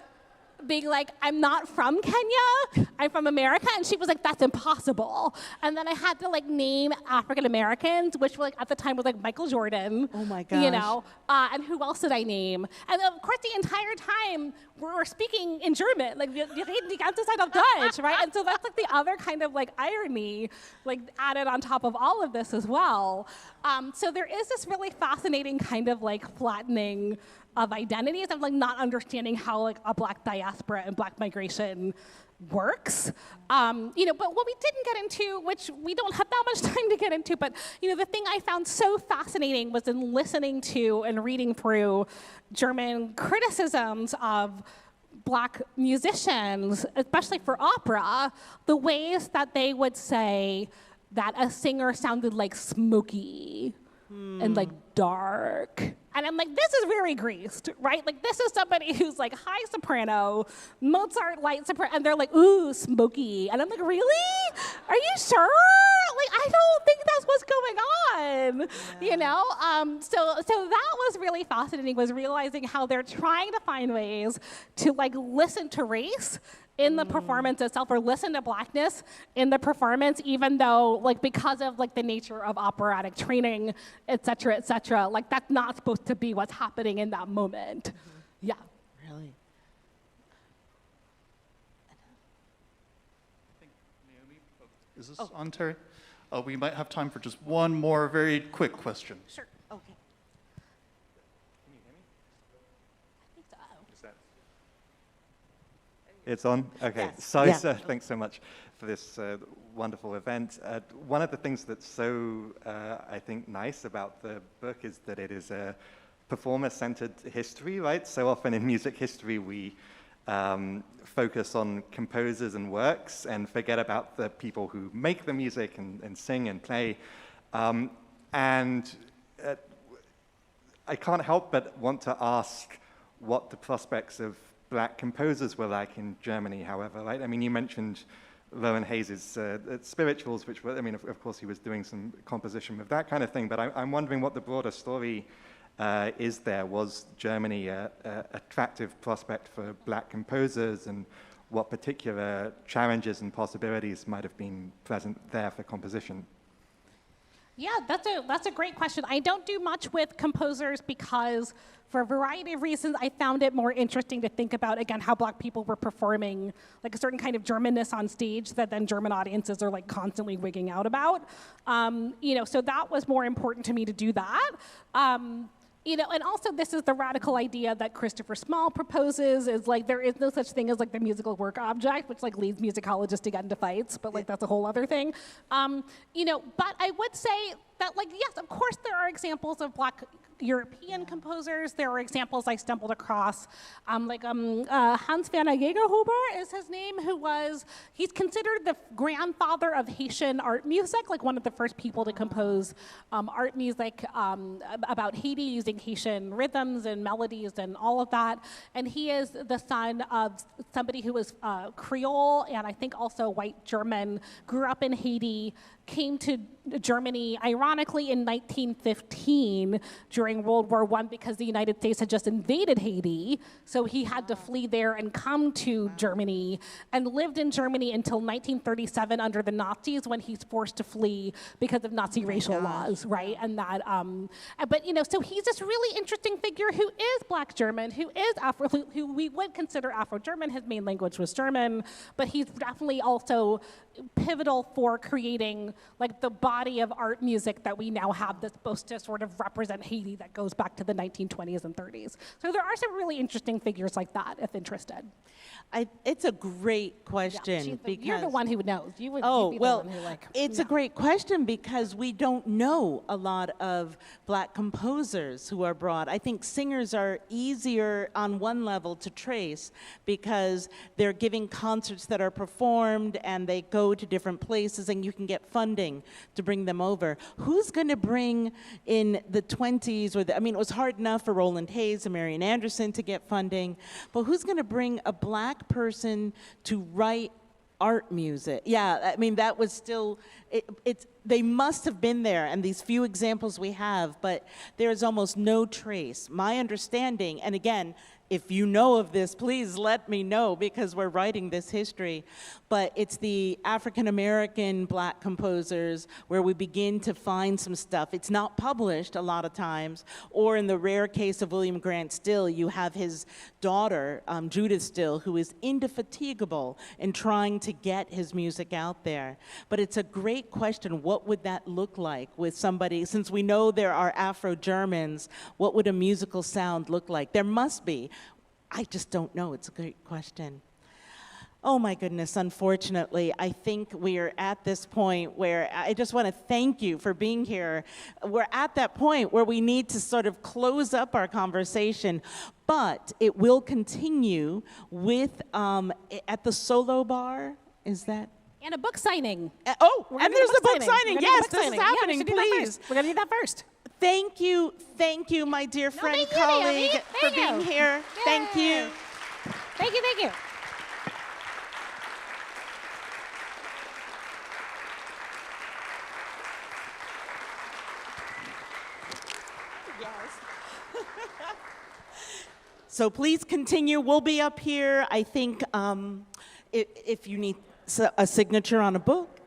being like, I'm not from Kenya, I'm from America, and she was like, that's impossible. And then I had to like name African Americans, which like at the time was like Michael Jordan. Oh my gosh. You know, and who else did I name? And of course the entire time we're speaking in German, like wir reden die ganze Zeit auf Deutsch, right? And so that's like the other kind of like irony, like added on top of all of this as well. So there is this really fascinating kind of like flattening of identities, of like not understanding how like a Black diaspora and Black migration works. You know, but what we didn't get into, which we don't have that much time to get into, but you know, the thing I found so fascinating was in listening to and reading through German criticisms of Black musicians, especially for opera, the ways that they would say that a singer sounded like smoky and like dark And I'm like, this is very greased, right? Like, this is somebody who's like high soprano, Mozart light soprano, and they're like, ooh, smoky. And I'm like, really? Are you sure? Like, I don't think that's what's going on, you know? So that was really fascinating, was realizing how they're trying to find ways to like listen to race in the performance itself, or listen to blackness in the performance, even though, like, because of like the nature of operatic training, et cetera, like that's not supposed to be what's happening in that moment. Yeah. Really? Is this on, Terry? We might have time for just one more very quick question. Sure. Okay. I think so. It's on? Okay. Yes. So, Yeah. thanks so much for this wonderful event. One of the things that's so, I think, nice about the book is that it is a performer-centered history, right? So often in music history, we focus on composers and works and forget about the people who make the music and sing and play. I can't help but want to ask what the prospects of black composers were like in Germany, however, right? I mean, you mentioned Rowan Hayes' spirituals, which were, I mean, of course, he was doing some composition with that kind of thing, but I'm wondering what the broader story is there. Was Germany an attractive prospect for black composers, and what particular challenges and possibilities might have been present there for composition? Yeah, that's a great question. I don't do much with composers because, for a variety of reasons, I found it more interesting to think about, again, how black people were performing like a certain kind of Germanness on stage that then German audiences are like constantly wigging out about. You know, so that was more important to me to do that. You know, and also this is the radical idea that Christopher Small proposes, is like there is no such thing as like the musical work object, which like leads musicologists to get into fights, but like that's a whole other thing. You know, but I would say that, like, yes, of course there are examples of black European composers. There are examples I stumbled across, Hans Werner Jägerhuber is his name, he's considered the grandfather of Haitian art music, like one of the first people to compose art music about Haiti using Haitian rhythms and melodies and all of that. And he is the son of somebody who was Creole and I think also white German, grew up in Haiti, came to Germany, ironically, in 1915 during World War I because the United States had just invaded Haiti. So he had to flee there and come to Germany, and lived in Germany until 1937 under the Nazis, when he's forced to flee because of Nazi racial laws, right? And that, but you know, so he's this really interesting figure who is Black German, who is who we would consider Afro-German. His main language was German, but he's definitely also pivotal for creating like the body of art music that we now have that's supposed to sort of represent Haiti that goes back to the 1920s and 30s. So there are some really interesting figures like that, if interested. It's a great question, Yeah, because you're the one who knows. You would Oh, you'd be well, the one who like, it's a great question because we don't know a lot of black composers who are broad. I think singers are easier on one level to trace because they're giving concerts that are performed and they go to different places and you can get funding to bring them over. Who's going to bring in the 20s, or I mean, it was hard enough for Roland Hayes and Marian Anderson to get funding, but who's going to bring a black person to write art music? Yeah, I mean, that was still, they must have been there, and these few examples we have, but there's almost no trace. My understanding, and again, if you know of this, please let me know because we're writing this history. But it's the African-American black composers where we begin to find some stuff. It's not published a lot of times, or in the rare case of William Grant Still, you have his daughter, Judith Still, who is indefatigable in trying to get his music out there. But it's a great question, what would that look like with somebody, since we know there are Afro-Germans, what would a musical sound look like? There must be. I just don't know. It's a great question. Oh my goodness, unfortunately, I think we're at this point where I just want to thank you for being here. We're at that point where we need to sort of close up our conversation, but it will continue with, at the Solo Bar, is that? and a book signing. And there's the book signing. Yes, this is happening, please. We're going to do that first. thank you, my dear friend, thank you, colleague, Naomi. for Thank being you. here. Thank you. Thank you, thank you. So please continue. We'll be up here. I think if you need a signature on a book,